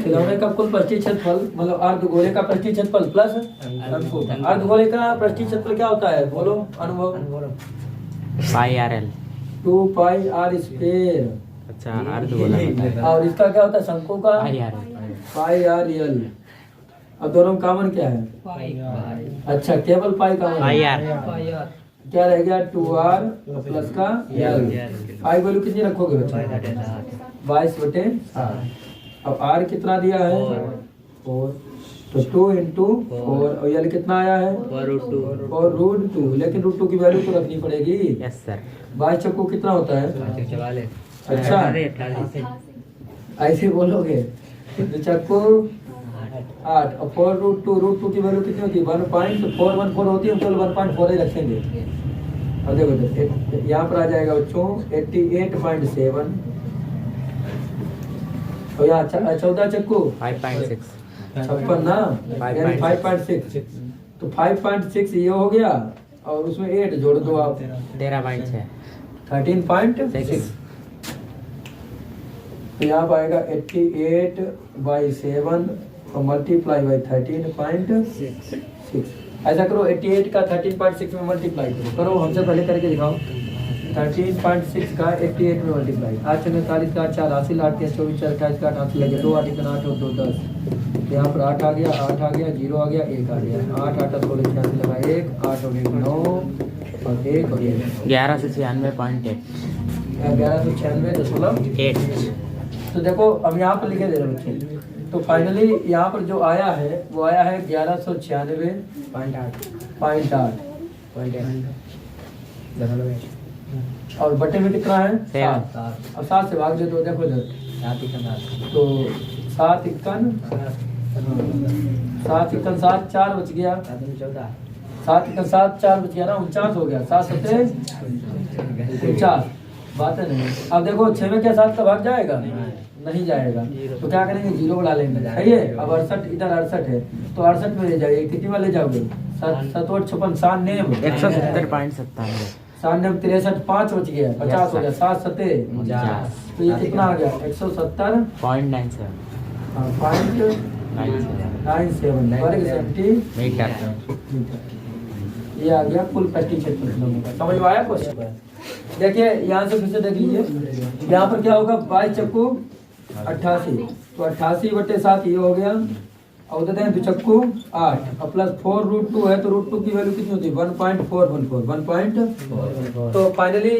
खिलौने का कुल पृष्ठीय क्षेत्रफल मतलब अर्धगोले का पृष्ठीय क्षेत्रफल प्लस संपूर्ण। अर्धगोले का पृष्ठीय क्षेत्रफल क्या होता है, बोलो अनुभव,
पाई RL
2 पाई r स्क्वायर।
अच्छा, अर्धगोला
और इसका क्या होता है, शंकु का पाई r l। अब दोनों में कॉमन क्या है, अच्छा केवल पाई कॉमन,
पाई R
क्या रह गया 2r प्लस का l। पाई वैल्यू कितनी रखोगे बच्चों, 22/7। अब r कितना दिया है 4, तो 2 into 4 और l कितना आया है 4√2। लेकिन √2 की वैल्यू तो रखनी पड़ेगी।
Yes sir.
22 चक्कू कितना होता है, अच्छा ऐसे बोलोगे, तो चक्कू 8 और 4√2 की वैल्यू कितनी होती है 1.414 होती है, केवल 1.4 ही रखेंगे। और देखो यहाँ पर आ जाएगा बच्चों 88.7 और यहाँ 14 चक्कू
5.6
56 ना, यानी 5.6। तो 5.6 ये हो गया और उसमें 8 जोड़ दो आप,
13.6
13.6। तो यहाँ पर आएगा 88/7 और मल्टीप्लाई बाई 13.6। ऐसा करो 88 का 13.6 में मल्टीप्लाई करो, हमसे पहले करके दिखाओ। 13.6 का 88 में मल्टीप्लाई, 8 49 का 4 80 8 के 24 4 28 का 88 लगे 2 8 8 और 2 10। यहाँ पर 8 आ गया 0 आ गया 1 आ गया, 8 8 16 86 लगा 1 8 और 1 9 और 1 और 1
1196.8
1196.8। तो देखो अब यहाँ पर लिखे दे रहे बच्चे, तो फाइनली यहाँ पर जो आया है वो आया है 1196.8। और बटे में कितना है
7।
7। अब 7 से भाग दे तो देखो इधर,
7
तो 7 इक्कन 7, 4 बच गया, 7 इक्कन 7, 4 बच गया ना, 49 हो गया। 7 सत्ते 49, बात है नहीं। अब देखो 6 में क्या 7 का भाग जाएगा? नहीं जाएगा, तो क्या करेंगे? 0 बढ़ा लेंगे, सही है। अब 68 इधर 68 है, तो 68 में ले जाइए, कितनी वाले जाओगे? 7 7 8 56 97
170.97।
97 63 5 बच गया, 50 हो गया। 7 सत्ते
49।
तो ये कितना आ गया? 170
.97
पॉइंट 97 वर्ग सेंटीमीटर। ये आ गया कुल पट्टी क्षेत्र। समझ में आया क्वेश्चन? देखिए यहाँ से फिर से देख लीजिए, यहाँ पर क्या होगा? 22 चक्कू 88, तो 88 बटे 7 ये हो गया। और देते हैं 2 चक्कू 8 और प्लस 4√2 है, तो √2 की वैल्यू कितनी होती है? 1.414 1. तो फाइनली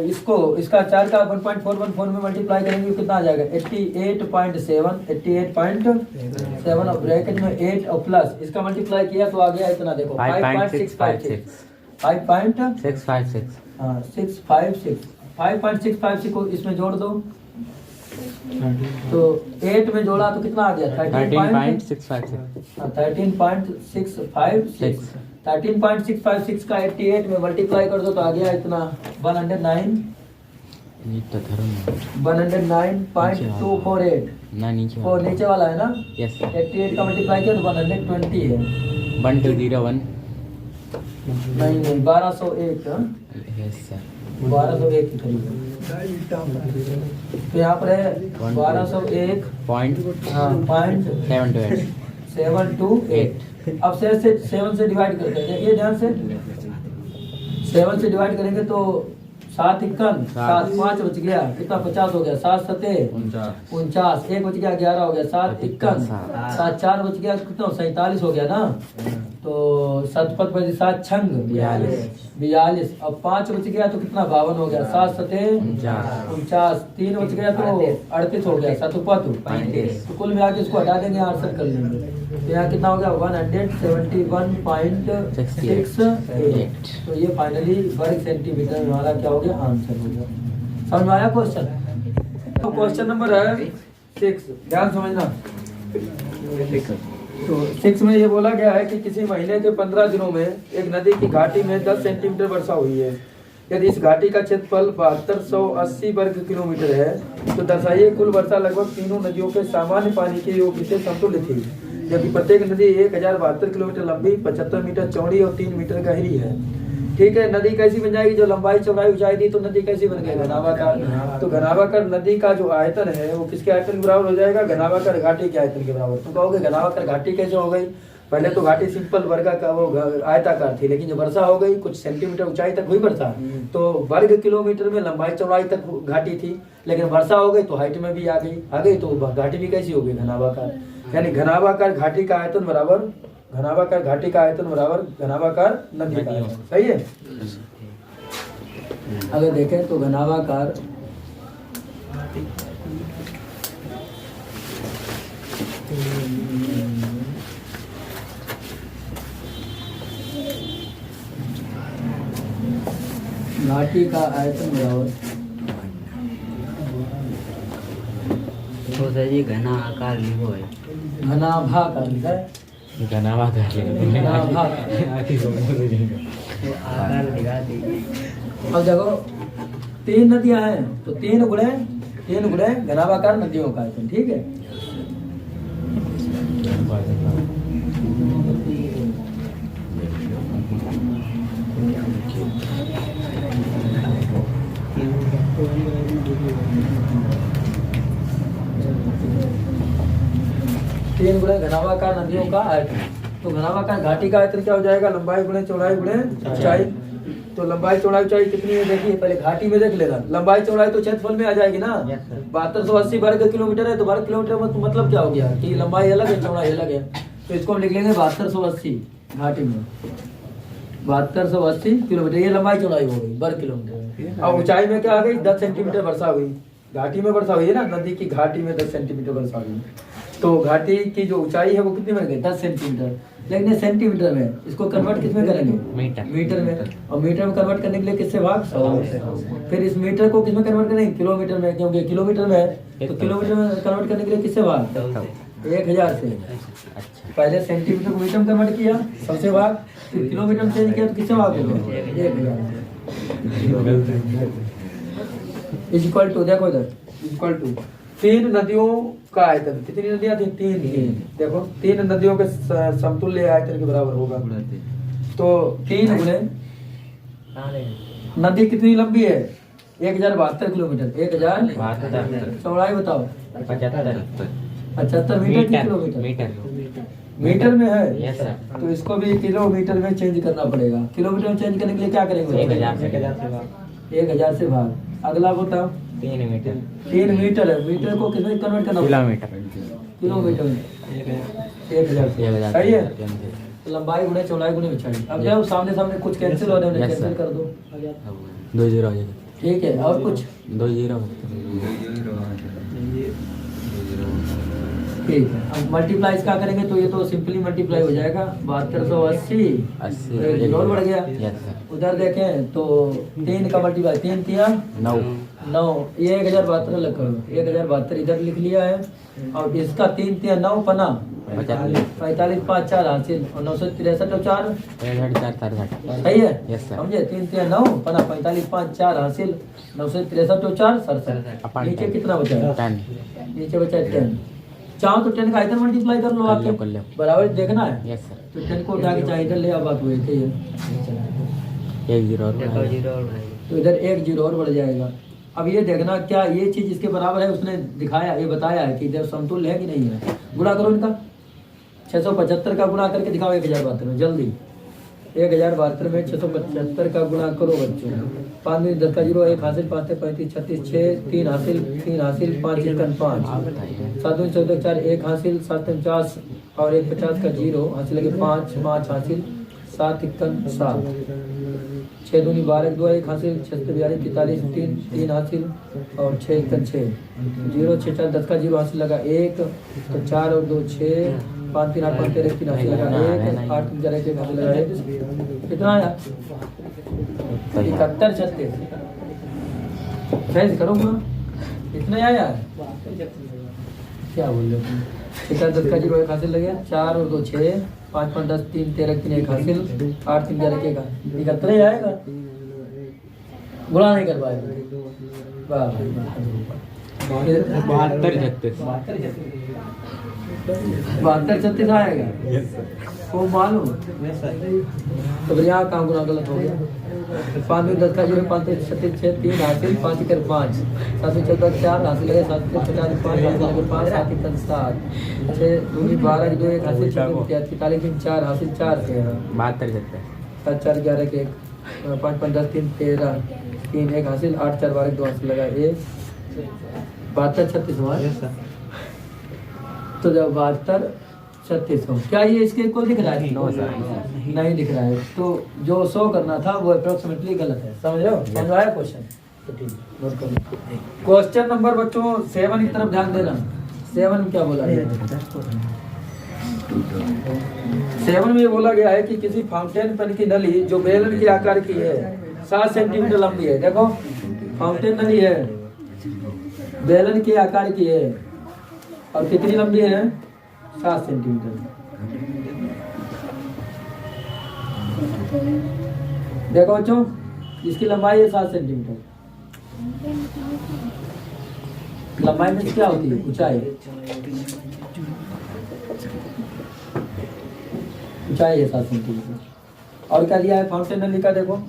इसका 4 का 1.414 में मल्टीप्लाई करेंगे, कितना आ जाएगा? 88.7 और ब्रैकेट में 8 और प्लस इसका मल्टीप्लाई किया तो आ गया इतना, देखो 5.656
5.656।
हाँ 5.656 को इसमें जोड़ दो, तो 8 में जोड़ा तो कितना आ गया?
13.656।
13.656 13.656 का 88 में मल्टीप्लाई कर दो तो आ गया इतना 109.248
ना नीचे
वो नीचे वाला है ना।
यस
88 का मल्टीप्लाई किया तो 120 है।
1201।
नहीं 1201
यस सर
1201 के करीब है। तो यहाँ पर है 1201
पॉइंट
हाँ
728।
728। अब 7 से डिवाइड करते हैं, देखिए ध्यान से 7 से डिवाइड करेंगे तो 7 इक्कन 7 5 बच गया, कितना 50 हो गया। 7 सत्ते 49, 1 बच गया 11 हो गया। 7 इक्कन 7 4 बच गया, कितना 47 हो गया ना। तो 7 5 बचे 7 छंग 42, अब 5 बच गया तो कितना 52 हो गया। 7 सत्ते 49, 3 बच गया तो 38 हो गया। 7 5 तो कुल मिला के इसको हटा देंगे, 68 कर लेंगे, तो यहाँ कितना हो गया 171.68। तो ये फाइनली वर्ग सेंटीमीटर में हमारा क्या हो गया? आंसर हो गया। समझ में आया क्वेश्चन? तो क्वेश्चन नंबर है 6, ध्यान समझना। तो 6 में ये बोला गया है कि किसी महीने के 15 दिनों में एक नदी की घाटी में 10 सेंटीमीटर वर्षा हुई है। यदि इस घाटी का क्षेत्रफल 7280 वर्ग किलोमीटर है तो दर्शाइए कुल वर्षा लगभग तीनों नदियों के सामान्य पानी के योग से समतुल्य थी, जबकि प्रत्येक नदी 1072 किलोमीटर लंबी, 75 मीटर चौड़ी और 3 मीटर गहरी है। ठीक है, नदी कैसी बन जाएगी? जो लंबाई चौड़ाई ऊंचाई दी तो नदी कैसी बन गई? घनाभाकार। तो घनाभाकार नदी का जो आयतन है वो किसके आयतन के बराबर हो जाएगा? घनाभाकार घाटी के आयतन के बराबर। तो कहोगे घनाभाकार घाटी कैसे हो गई? पहले तो घाटी सिंपल वर्गा का वो आयताकार थी, लेकिन जब वर्षा हो गई कुछ सेंटीमीटर ऊंचाई तक हुई वर्षा, तो वर्ग किलोमीटर में लंबाई चौड़ाई तक घाटी थी, लेकिन वर्षा हो गई तो हाइट में भी आ गई तो घाटी भी कैसी हो गई? घनाभाकार। यानी घनाभाकार घाटी का आयतन बराबर घनाभाकार घाटी का आयतन बराबर घनाभाकार नदी का आयतन। सही है? अगर देखें तो घनाभाकार घाटी का आयतन बराबर
तो सर ये घना आकार लिखो है।
घनाभाकार लिखा है,
घनाभाकार
घनाभाकार।
तो आकार दिखा दीजिए।
अब देखो 3 नदियां हैं तो 3 गुणे घनाभाकार नदियों का आयतन। ठीक है, तीन गुणे घनाभाकार नदियों का आयतन। तो घनाभाकार घाटी का आयतन क्या हो जाएगा? लंबाई गुणे चौड़ाई गुणे ऊंचाई। तो लंबाई चौड़ाई ऊंचाई कितनी है? देखिए पहले घाटी में देख लेना। लंबाई चौड़ाई तो क्षेत्रफल में आ जाएगी ना। 7280 वर्ग किलोमीटर है, तो वर्ग किलोमीटर में मतलब क्या हो गया कि लंबाई अलग है चौड़ाई अलग है, तो इसको हम लिख लेंगे 7280 घाटी में 7280 किलोमीटर, ये लंबाई चौड़ाई हो गई वर्ग किलोमीटर। और ऊंचाई में क्या आ गई? 10 सेंटीमीटर वर्षा हुई। घाटी में वर्षा हुई है ना, नदी की घाटी में 10 सेंटीमीटर वर्षा हुई। तो घाटी की जो ऊंचाई है वो कितनी बन गई 10 सेंटीमीटर, लेकिन ये सेंटीमीटर में, इसको कन्वर्ट किस में करेंगे मीटर में, और मीटर में कन्वर्ट करने के लिए किससे भाग 100। फिर इस मीटर को किस में कन्वर्ट करेंगे किलोमीटर में, क्योंकि किलोमीटर में है तो किलोमीटर में कन्वर्ट करने के लिए किससे भाग 1000 से। पहले सेंटीमीटर को मीटर में कन्वर्ट किया 100 से भाग, फिर किलोमीटर में चेंज किया तो किससे भाग होगा 1000 इज इक्वल टू, देखो इधर इक्वल टू 3 नदियों का आयतन, कितनी नदियां थी 3, देखो 3 नदियों के समतुल्य आयतन के बराबर होगा। तो 3 गुणे नदी कितनी लंबी है 1072 किलोमीटर, 1072 चौड़ाई बताओ 75 मीटर की किलोमीटर मीटर में है।
Yes sir.
तो इसको भी किलोमीटर में चेंज करना पड़ेगा। किलोमीटर में चेंज करने के लिए क्या करेंगे 1000 से भाग। अगला बताओ
3 मीटर
3 मीटर है, मीटर को किसमें कन्वर्ट करना पड़ेगा किलोमीटर में 1000 से, सही है। तो लंबाई गुणे चौड़ाई गुणे ऊंचाई। अब जाओ सामने सामने कुछ कैंसिल हो रहे हैं, कैंसिल कर दो
2 0 हो जाएगा।
ठीक है। और कुछ
2 0
ठीक है। अब मल्टीप्लाई इसका करेंगे तो ये तो सिंपली मल्टीप्लाई हो जाएगा 7280
80
और बढ़ गया।
Yes sir.
उधर देखें तो 3 का मल्टीप्लाई 3 तिया 9 ये 1072 लग करो 1072 इधर लिख लिया है। और इसका 3 तिया 9 पना 45 5 4 हासिल और 963 और 4 सही है।
Yes sir.
समझे 3 तिया 9 पना 45 5 4 हासिल 963 और 4 67। नीचे कितना बचा
10
नीचे बचा 10। चाहो तो 10 का इधर मल्टीप्लाई कर लो आके
कर लो।
बराबर देखना है।
Yes sir.
तो 10 को उठा के चाहे इधर ले आओ, बात हुई थी
1 0 और
तो इधर 1 0 और बढ़ जाएगा। अब ये देखना क्या ये चीज इसके बराबर है, उसने दिखाया ये बताया है कि जब समतुल्य है कि नहीं है। गुणा करो इनका 675 का गुणा करके दिखाओ 1072 में जल्दी। 1072 में 675 का गुणा करो बच्चों। 5 में 10 का 0 1 हासिल 5 35 36 6 3 हासिल 5 1 5 7 में 14 4 1 हासिल 7 50 और 1 50 का 0 हासिल लगे 5 5 हासिल 7 1 7 6 दूनी 12 2 1 हासिल 6 42 43 3 3 हासिल और 6 1 6 0 6 4 10 का 0 हासिल लगा 1 तो 4 और 2 6 5 3 8 5 13 3 हासिल लगा 1 8 3 4 1 हासिल लगा 1 कितना आया 71 36 सही करूँगा इतना आया क्या बोल रहे हो 6 10 का 0 1 हासिल लगे 4 और 2 6 5 5 10 3 13 3 1 हासिल 8 3 11 1 71 ही आएगा। गुणा नहीं कर पाएगा। वाह 72 36 आएगा वो मालूम। तो फिर यहाँ काम गुना गलत हो गया। 5 में 10 का 0 5 36 6 3 हासिल 5 1 5 7 14 4 हासिल लगे 7 50 5 हासिल लगे 5 7 1 7 6 2 12 2 1 हासिल 43 4 हासिल 4 से 7 4 11 के 5 5 10 3 13 3 1 हासिल 8 4 12 2 हासिल लगा 1 72 36 हुआ। तो जब 72 36 क्या ये इसके इक्वल दिख रहा है? नहीं दिख रहा है। तो जो 100 करना था वो अप्रोक्सीमेटली गलत है। समझ रहे हो? समझ आया क्वेश्चन? तो ठीक है नोट कर लो। क्वेश्चन नंबर बच्चों 7 की तरफ ध्यान देना। 7 में क्या बोला गया? 7 में बोला गया है कि किसी फाउंटेन पेन की नली जो बेलन के आकार की है 7 सेंटीमीटर लंबी है। देखो फाउंटेन नली है बेलन के आकार की है और कितनी लंबी है 7 सेंटीमीटर। देखो बच्चों इसकी लंबाई है 7 सेंटीमीटर। लंबाई में क्या होती है? ऊंचाई। ऊंचाई है 7 सेंटीमीटर। और क्या दिया है फाउंटेन नली का? देखो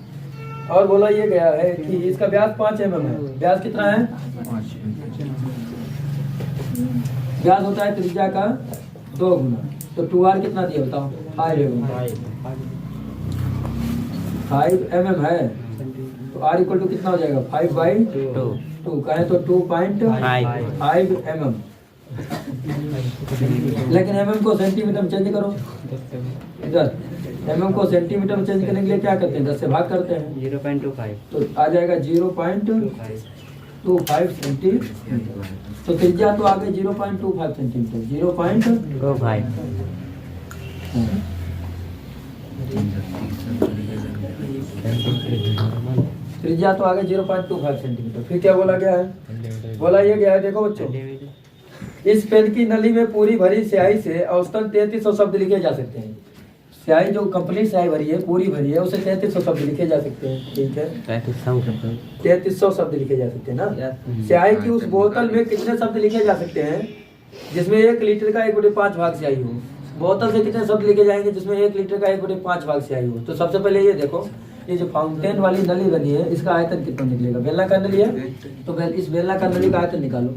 और बोला ये गया है कि इसका व्यास 5 mm है। व्यास कितना है? व्यास होता है त्रिज्या का 2 गुना। तो 2r कितना दिया बताओ? 5 mm है। तो r इक्वल टू कितना हो जाएगा? 5/2 कहें तो 2.5 mm। लेकिन mm को सेंटीमीटर में चेंज करो। इधर mm को सेंटीमीटर में चेंज करने के लिए क्या करते हैं? 10 से भाग करते हैं
0.25
तो आ जाएगा 0.25 सेंटीमीटर। तो त्रिज्या तो आ गई 0.25 सेंटीमीटर 0.25। त्रिज्या तो आ गई 0.25 सेंटीमीटर। फिर क्या बोला गया है? बोला ये गया है, देखो बच्चों, इस पेन की नली में पूरी भरी स्याही से औसतन 3300 शब्द लिखे जा सकते हैं। स्याही जो कंप्लीट स्याही भरी है, पूरी भरी है, उसे 3300 शब्द लिखे जा सकते हैं। ठीक है, 3300 शब्द लिखे जा सकते हैं ना। स्याही की उस बोतल में कितने शब्द लिखे जा सकते हैं जिसमें 1 लीटर का 1/5 भाग स्याही हो? बोतल से कितने शब्द लिखे जाएंगे जिसमें 1 लीटर का 1/5 भाग स्याही हो? तो सबसे पहले ये देखो, ये जो फाउंटेन वाली नली बनी है, इसका आयतन कितना निकलेगा? बेलनाकार नली है तो इस बेलनाकार नली का आयतन निकालो।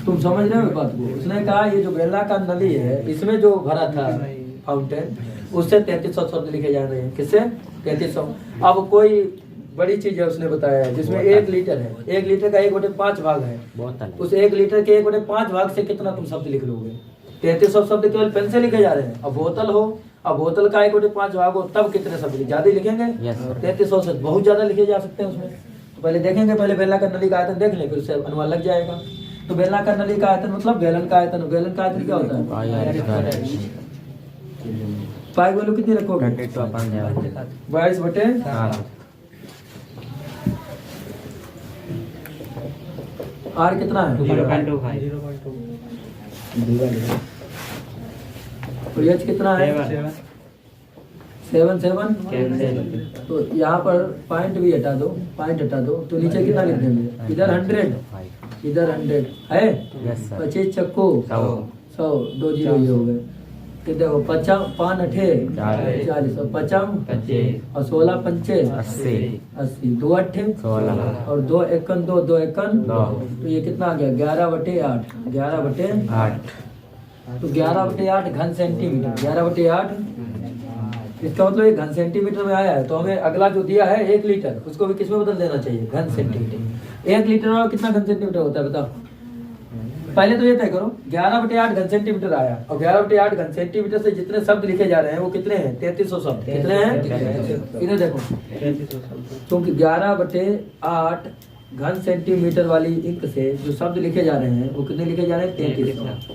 तुम समझ रहे हो बात को? उसने कहा ये जो बेलनाकार नली है, इसमें जो भरा था फाउंटेन, उससे 3300 शब्द लिखे जा रहे हैं। किससे? 3300। अब कोई बड़ी चीज है उसने बताया है जिसमें 1 लीटर है, 1 लीटर का 1/5 भाग है। उस 1 लीटर के 1/5 भाग से कितना तुम शब्द लिख लोगे? 3300 शब्द केवल पेन से लिखे जा रहे हैं। अब बोतल हो, अब बोतल का 1/5 भाग हो, तब कितने शब्द ज्यादा लिखेंगे? 3300 से बहुत ज्यादा लिखे जा सकते हैं उसमें। तो पहले देखेंगे, पहले बेलनाकार नली का आयतन देख ले, फिर उससे अनुमान लग जाएगा। तो बेलनाकार नली का आयतन मतलब बेलन का आयतन। बेलन का आयतन क्या होता है? पाई वैल्यू कितनी रखोगे? 22/8। आर कितना है? 0.25। तो एच कितना है? 7 तो यहाँ पर पॉइंट भी हटा दो, पॉइंट हटा दो, तो नीचे कितना लिख देंगे? इधर 100, इधर 100 है। 25 चक्को 100, 2 जीरो ये हो गए। कि देखो 50 5 8 40 और 50 और 16 पंचे 80 2 8 16 और 2 एकन 2 2 एकन 2। तो ये कितना आ गया? 11/8 11/8। तो 11/8 घन सेंटीमीटर। 11/8 इसका मतलब ये घन सेंटीमीटर में आया है। तो हमें अगला जो दिया है 1 लीटर, उसको भी किसमें बदल देना चाहिए? घन सेंटीमीटर। 1 लीटर में कितना घन सेंटीमीटर होता है बताओ? पहले तो ये तय करो, 11/8 घन सेंटीमीटर आया, और 11/8 घन सेंटीमीटर से जितने शब्द लिखे जा रहे हैं वो कितने हैं? 3300 शब्द। कितने हैं? इधर देखो, क्योंकि 11/8 घन सेंटीमीटर वाली इंक से जो शब्द लिखे जा रहे हैं वो कितने लिखे जा रहे हैं? 3300।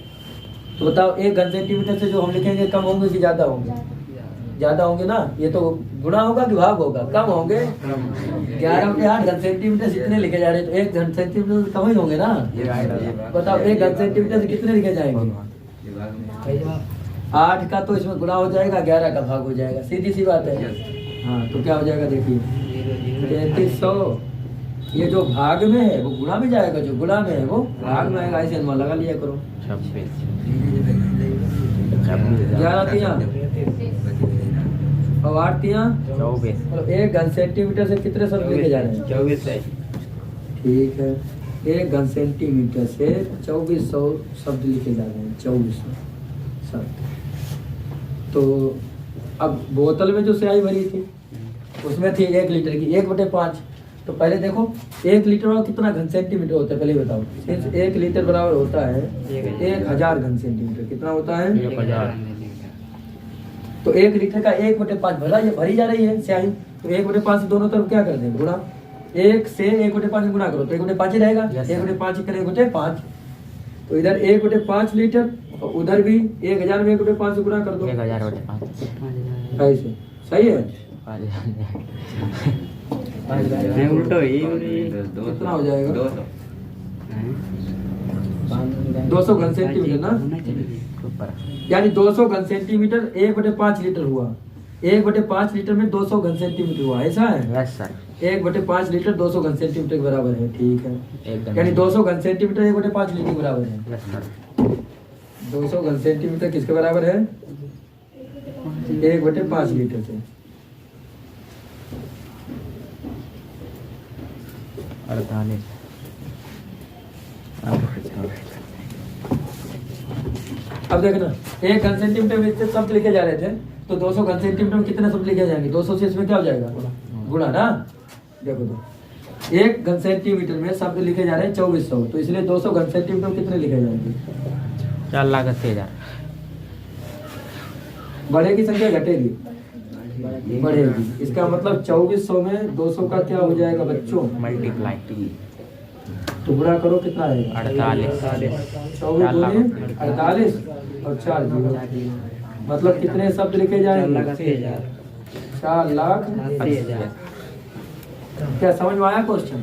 तो बताओ 1 घन सेंटीमीटर से जो हम लिखेंगे कम होंगे कि ज्यादा होंगे? ज्यादा होंगे ना। ये तो गुणा होगा कि भाग होगा? कम होंगे। 11/8 घन सेंटीमीटर जितने लिखे जा रहे हैं तो 1 घन सेंटीमीटर से कम ही होंगे ना। बताओ 1 घन सेंटीमीटर से कितने लिखे जाएंगे? 8 का तो इसमें गुणा हो जाएगा, 11 का भाग हो जाएगा, सीधी सी बात है। हाँ, तो क्या हो जाएगा देखिए, 3300। ये जो भाग में है वो गुणा में जाएगा, जो गुणा में है वो भाग में आएगा। ऐसे अनुमान लगा लिया करो। 11 और 8 24। और 1 घन सेंटीमीटर से कितने शब्द लिखे जा रहे हैं? 24। ठीक है, 1 घन सेंटीमीटर से 2400 शब्द लिखे जा रहे हैं। 2400 शब्द। तो अब बोतल में जो स्याही भरी थी उसमें थी 1 लीटर की 1/5। तो पहले देखो 1 लीटर और कितना घन सेंटीमीटर होता है? पहले बताओ। 1 लीटर बराबर होता है 1000 घन सेंटीमीटर। कितना होता है? 1000। तो 1 लीटर का 1/5 भरी जा रही है स्याही। तो 1/5 से दोनों तरफ क्या कर देंगे? गुणा। 1 से 1/5 गुणा करो तो 1/5 ही रहेगा। 1/5 करे 1/5। तो इधर 1/5 लीटर और उधर भी 1000 में 1/5 से गुणा कर दो। 1000/5 ऐसे सही है।
उल्टो ही
कितना हो जाएगा? 200 घन सेंटीमीटर ना। यानी 200 घन सेंटीमीटर 1/5 लीटर हुआ। 1/5 लीटर में 200 घन सेंटीमीटर हुआ। ऐसा है? Yes sir. 1/5 लीटर 200 घन सेंटीमीटर के बराबर है। ठीक है, यानी 200 घन सेंटीमीटर 1/5 लीटर के बराबर है। Yes sir. 200 घन सेंटीमीटर किसके बराबर है? 1/5 लीटर से। अब देखना 1 घन सेंटीमीटर में इतने शब्द लिखे जा रहे थे, तो 200 घन सेंटीमीटर में कितने शब्द लिखे जाएंगे? 200 से इसमें क्या हो जाएगा? गुणा ना। देखो तो 1 घन सेंटीमीटर में शब्द लिखे जा रहे हैं 2400, तो इसलिए 200 घन सेंटीमीटर में कितने लिखे जाएंगे?
4,80,000।
बढ़ेगी संख्या घटेगी? बढ़ेगी। इसका मतलब 2400 में 200 का क्या हो जाएगा बच्चों?
मल्टीप्लाई।
तो गुणा करो कितना आएगा?
48।
24 दूनी 48 और 4 जीरो, मतलब कितने शब्द लिखे जाएंगे? 4,80,000। क्या समझ में आया क्वेश्चन?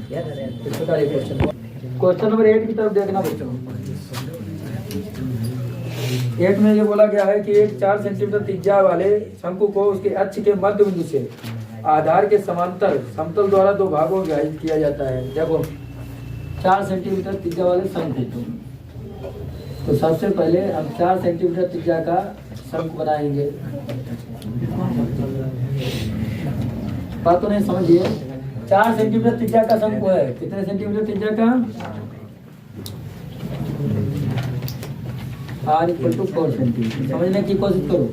इस प्रकार ये क्वेश्चन नंबर 8 की तरफ देखना बच्चों। 8 में ये बोला गया है कि एक 4 सेंटीमीटर त्रिज्या वाले शंकु को उसके अक्ष के मध्य बिंदु से आधार के समांतर समतल द्वारा दो भागों में विभाजित किया जाता है। देखो 4 सेंटीमीटर त्रिज्या वाले शंकु को, तो सबसे पहले हम 4 सेंटीमीटर त्रिज्या का शंकु बनाएंगे। बात तो नहीं समझिए, 4 सेंटीमीटर त्रिज्या का शंकु है। कितने सेंटीमीटर त्रिज्या का? R = 4 centimetre. समझने की कोशिश करो,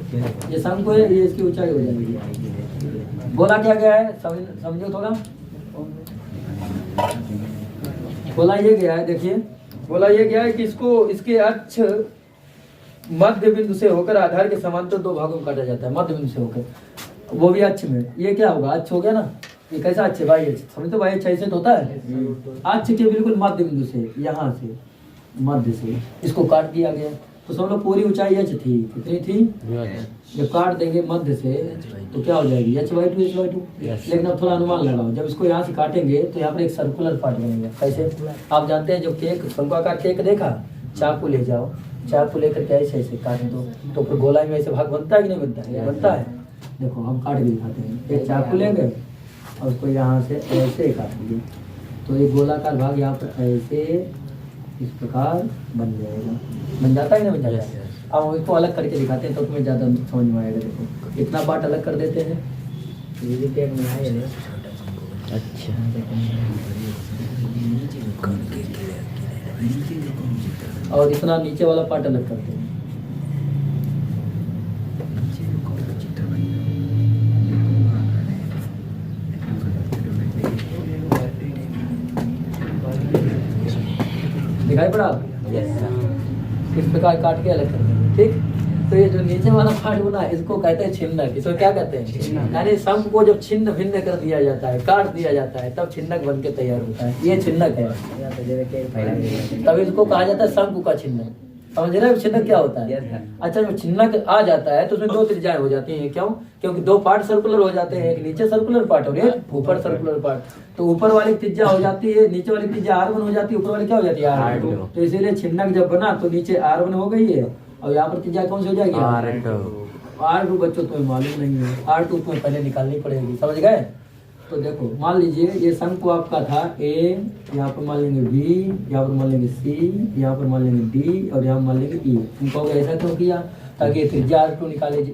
ये शंकु है, ये इसकी ऊंचाई हो जाएगी। बोला क्या गया है समझो थोड़ा। बोला ये गया है, देखिए बोला ये गया है कि इसको इसके अक्ष मध्य बिंदु से होकर आधार के समांतर दो भागों में काटा जाता है। मध्य बिंदु से होकर, वो भी अक्ष में। ये क्या होगा? अक्ष हो गया ना। ये कैसा अक्ष है? वाई अक्ष। समझते हो वाई अक्ष ऐसे तो होता है। अक्ष के बिल्कुल मध्य बिंदु से, यहाँ से मध्य से इसको काट दिया गया। तो समझ लो पूरी ऊंचाई h थी। कितनी थी? जब काट देंगे मध्य से तो क्या हो जाएगी? h/2 h/2। लेकिन अब थोड़ा अनुमान लगाओ, जब इसको यहाँ से काटेंगे तो यहाँ पर एक सर्कुलर पार्ट बनेगा। कैसे? आप जानते हैं जो केक, शंक्वाकार केक देखा, चाकू ले जाओ, चाकू लेकर के ऐसे ऐसे काट दो तो फिर गोलाई में ऐसे भाग बनता है कि नहीं बनता है? बनता है। देखो हम काट के दिखाते हैं। एक चाकू ले गए और उसको यहाँ से ऐसे काट दिए तो एक गोलाकार भाग यहाँ पर ऐसे इस प्रकार बन जाएगा। बन जाता है कि नहीं बन जाता? अब हम इसको अलग करके दिखाते हैं तो तुम्हें ज़्यादा समझ में आएगा। देखो इतना पार्ट अलग कर देते हैं।
अच्छा,
और इतना नीचे वाला पार्ट अलग करते हैं। दिखाई पड़ा? इस प्रकार काट के अलग करते हैं। ठीक, तो ये जो नीचे वाला पार्ट बना इसको कहते हैं छिन्नक। इसको क्या कहते हैं? यानी शंकु को जब छिन्न भिन्न कर दिया जाता है, काट दिया जाता है, तब छिन्नक बन के तैयार होता है। ये छिन्नक है, तब इसको कहा जाता है शंकु का छिन्नक। समझ रहे हो छिन्नक क्या होता है? अच्छा, जब छिन्नक आ जाता है तो उसमें दो त्रिज्याएं हो जाती हैं। क्यों? क्योंकि दो पार्ट सर्कुलर हो जाते हैं, एक नीचे सर्कुलर पार्ट और एक ऊपर सर्कुलर पार्ट। तो ऊपर वाली त्रिज्या हो जाती है, नीचे वाली त्रिज्या R1 हो जाती है, ऊपर वाली क्या हो जाती है? R2। तो इसीलिए छिन्नक जब बना तो नीचे R1 हो गई है और यहाँ पर त्रिज्या कौन सी हो जाएगी? R2। बच्चों तुम्हें मालूम नहीं है, R2 तुम्हें पहले निकालनी पड़ेगी। समझ गए? तो देखो मान लीजिए ये शंकु आपका था A, यहाँ पर मान लेंगे B, यहाँ पर मान लेंगे C, यहाँ पर मान लेंगे D और यहाँ मान लेंगे E। इनको ऐसा क्यों किया? ताकि त्रिज्या R2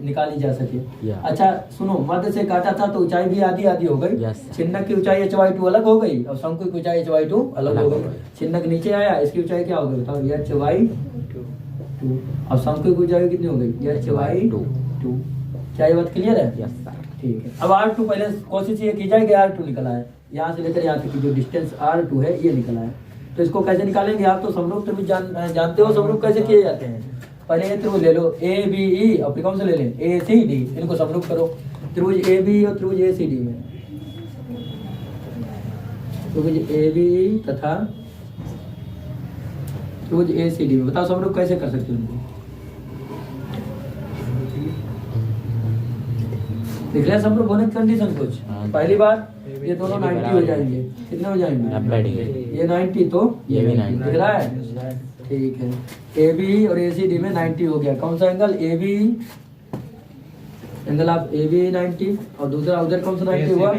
निकाली जा सके। अच्छा सुनो, मध्य से काटा था तो ऊंचाई भी आधी आधी हो गई। छिन्नक की ऊंचाई h/2 अलग हो गई और शंकु की ऊंचाई h/2 अलग हो गई। छिन्नक नीचे आया, इसकी ऊंचाई क्या हो गई बताओ? h/2। अब शंकु की ऊंचाई कितनी हो गई? h/2। क्या ये बात क्लियर है? ठीक है। अब R2 पहले कोशिश ये की जाए कि R2 निकला है, यहाँ से लेकर यहाँ तक की जो डिस्टेंस R2 है ये निकला है। तो इसको कैसे निकालेंगे? आप तो समरूप त्रिभुज जानते हो, समरूप कैसे किए जाते हैं? पहले ये त्रिभुज ले लो ABE और फिर कौन से ले लें? ACD। इनको समरूप करो त्रिभुज ABE और त्रिभुज ACD में। त्रिभुज ABE तथा त्रिभुज ACD में बताओ समरूप कैसे कर सकते हो इनको? देख लिया समरूप होने की कंडीशन कुछ। पहली बार ये दोनों 90 हो जाएंगे। कितने हो जाएंगे? ये 90 तो ये भी 90 दिख रहा है। ठीक है, AB और ACD में 90 हो गया। कौन सा एंगल? AB एंगल आप AB 90 और दूसरा उधर कौन सा 90 हुआ?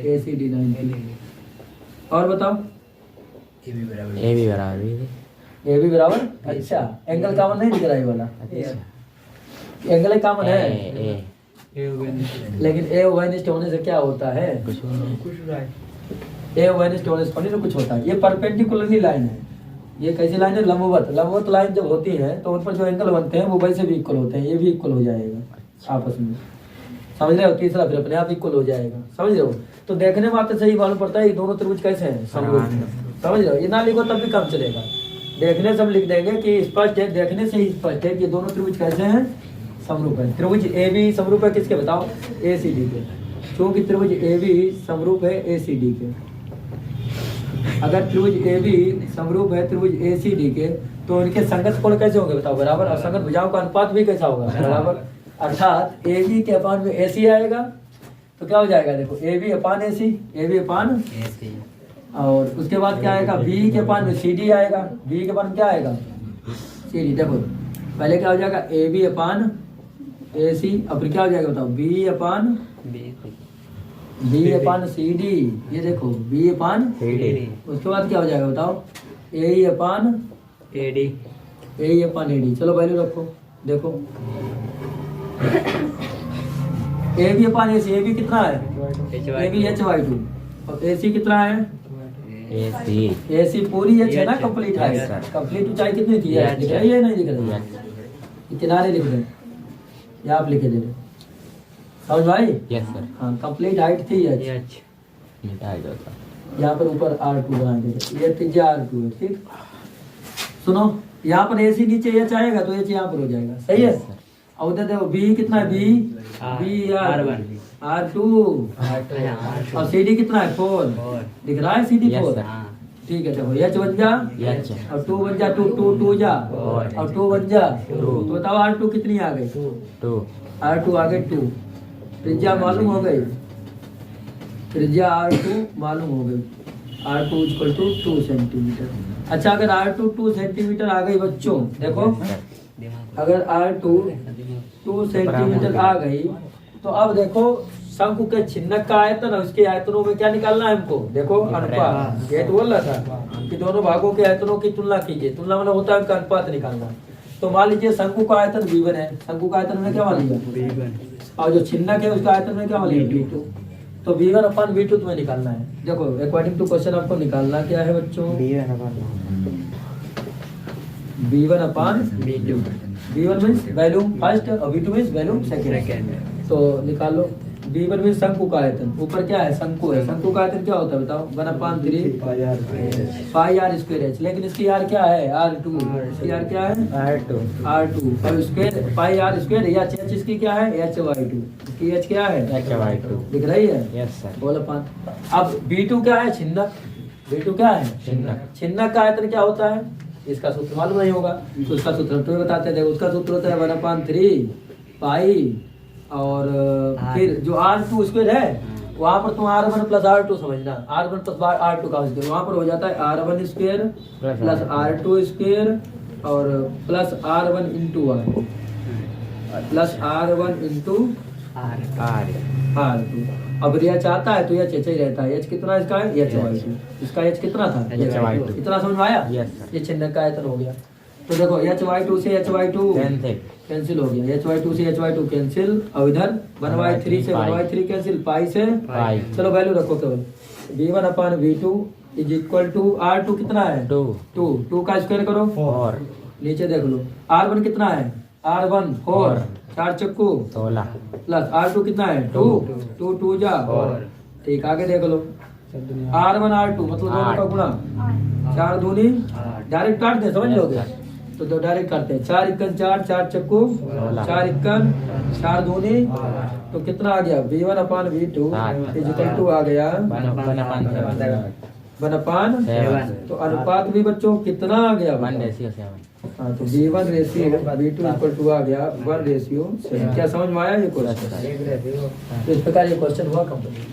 ACD 90। और बताओ AB बराबर। अच्छा एंगल कॉमन नहीं दिख रहा है वाला? एंगल कॉमन है लेकिन A ओवेनिस्ट होने से क्या होता है? A ओवेनिस्ट होने से कुछ होता है। ये परपेंडिकुलरली लाइन है। ये कैसी लाइन है? लंबवत। लंबवत लाइन जब होती है तो उन पर जो एंगल बनते हैं वो वैसे भी इक्वल होते हैं। ये भी इक्वल हो जाएगा आपस में। समझ रहे हो? तीसरा फिर अपने आप इक्वल हो जाएगा। समझ रहे हो? तो देखने में आते सही मालूम पड़ता है ये दोनों त्रिभुज कैसे हैं? समरूप। समझ रहे हो? ये ना लिखो तब भी काम चलेगा। देखने से हम लिख देंगे कि स्पष्ट है, देखने से ही स्पष्ट है कि दोनों त्रिभुज कैसे हैं? समरूप है। त्रिभुज ए बी समरूप है किसके बताओ? ए सी डी के। क्योंकि त्रिभुज ए बी समरूप है ए सी डी के। अगर त्रिभुज ए बी समरूप है त्रिभुज ए सी डी के तो इनके संगत कोण कैसे होंगे बताओ? बराबर। और संगत भुजाओं का अनुपात भी कैसा होगा? बराबर। अर्थात ए बी के अपान में ए सी आएगा तो क्या हो जाएगा? देखो A B upon A C, A B अपान, और उसके बाद क्या आएगा? बी के अपान में सी डी आएगा। बी के अपान क्या आएगा? C D. देखो पहले क्या हो जाएगा? ए बी अपान ए सी, और फिर क्या हो जाएगा बताओ? बी अपान सी डी। ये देखो बी अपान सी डी। उसके बाद क्या हो जाएगा बताओ? A upon A D, A upon A D. चलो वैल्यू रखो, देखो A B upon A C. A B कितना है? A B H Y two, और ए सी कितना है? ए सी पूरी एच है ना, कंप्लीट है। कंप्लीट ऊंचाई कितनी थी? दिख रही है नहीं दिख रही है? किनारे लिख दें या आप लिखे दे रहे? समझ भाई?
Yes sir.
हाँ कंप्लीट हाइट थी एच। यहाँ पर ऊपर R2 बना देंगे, ये त्रिज्या R2 है। ठीक, सुनो यहाँ पर AC नीचे एच आएगा तो एच यहाँ पर हो जाएगा। सही है। और उधर देखो बी कितना है? बी R2, और CD कितना है? 4। दिख रहा है CD 4? ठीक है। देखो एच बन जा और 2 बन जा, 2 जा और 2 बन जा। तो बताओ R2 कितनी आ गई? 2। R2 आ गई 2। त्रिज्या मालूम हो गई? त्रिज्या R2 मालूम हो गई। R2 equal to 2 centimetre. अच्छा अगर R2 2 सेंटीमीटर आ गई बच्चों, देखो अगर R2 2 सेंटीमीटर आ गई तो अब देखो शंकु के छिन्नक का आयतन और उसके आयतनों में क्या निकालना है हमको? देखो अनुपात। ये तो बोल रहा था कि दोनों भागों के आयतनों की तुलना कीजिए। तुलना मतलब होता है उनका अनुपात निकालना। तो मान लीजिए शंकु का आयतन V1 है, शंकु का आयतन में क्या मान लिया? और जो छिन्नक है उसका आयतन में क्या मान लिया? V2। तो V1 अपान V2 तुम्हें निकालना है। देखो अकॉर्डिंग टू क्वेश्चन आपको निकालना क्या है बच्चों? V1 upon V2। V1 means volume first और V2 मीन्स वैल्यूम सेकंड। तो निकालो। V1 मीन्स शंकु का आयतन। ऊपर क्या है? शंकु है। शंकु का आयतन क्या होता है बताओ? 1/3 पाई आर स्क्वायर एच। लेकिन इसकी आर क्या है? R2। इसकी आर क्या है? R2 और स्क्वायर पाई आर स्क्वायर। या एच इसकी क्या है? HY2। इसकी एच क्या है? HY2। दिख रही है? Yes sir. बोल अपान। अब V2 क्या है? छिन्नक। V2 क्या है? छिन्नक का आयतन क्या होता है? इसका सूत्र मालूम नहीं होगा तो उसका सूत्र तुम्हें बताते हैं। देखो उसका सूत्र होता है 1/3 पाई, और फिर जो R2 स्क्वायर है वहाँ पर तुम R1 प्लस R2 समझना। R1 प्लस R2 का स्क्वायर वहाँ पर हो जाता है R1 square plus R2 square और plus R1 into R plus R1 into R2। अब एच आता है तो एच ही रहता है। एच कितना इसका है? HY2। इसका एच कितना था? HY2। इतना समझ में आया? ये छिन्नक का आयतन हो गया। तो देखो HY2 से HY2 कैंसिल हो गया। HY2 से HY2 कैंसिल, और इधर 1/3 से 1/3 कैंसिल, पाई से पाई। चलो वैल्यू रखो केवल। V1 upon V2 is equal to R2 कितना है? 2 का स्क्वायर करो 4। नीचे देख लो R1 कितना है? R1 4, 4 चक्कू 16 प्लस R2 कितना है? 2 जा। ठीक, आगे देख लो R1 R2 मतलब दोनों का गुणा। 4 दूनी डायरेक्ट काट दे, समझ लोगे? तो डायरेक्ट करते हैं। 4 इक्कन 4, 4 चक्कू 4 इक्कन 4 दूनी, तो कितना आ गया? V1 upon V2 is equal to आ गया 1/7। तो अनुपात भी बच्चों कितना आ गया? 1:7। हाँ तो V1 ratio V2 equal to आ गया 1:7। क्या समझ में आया ये क्वेश्चन? तो इस प्रकार ये क्वेश्चन हुआ कंप्लीट।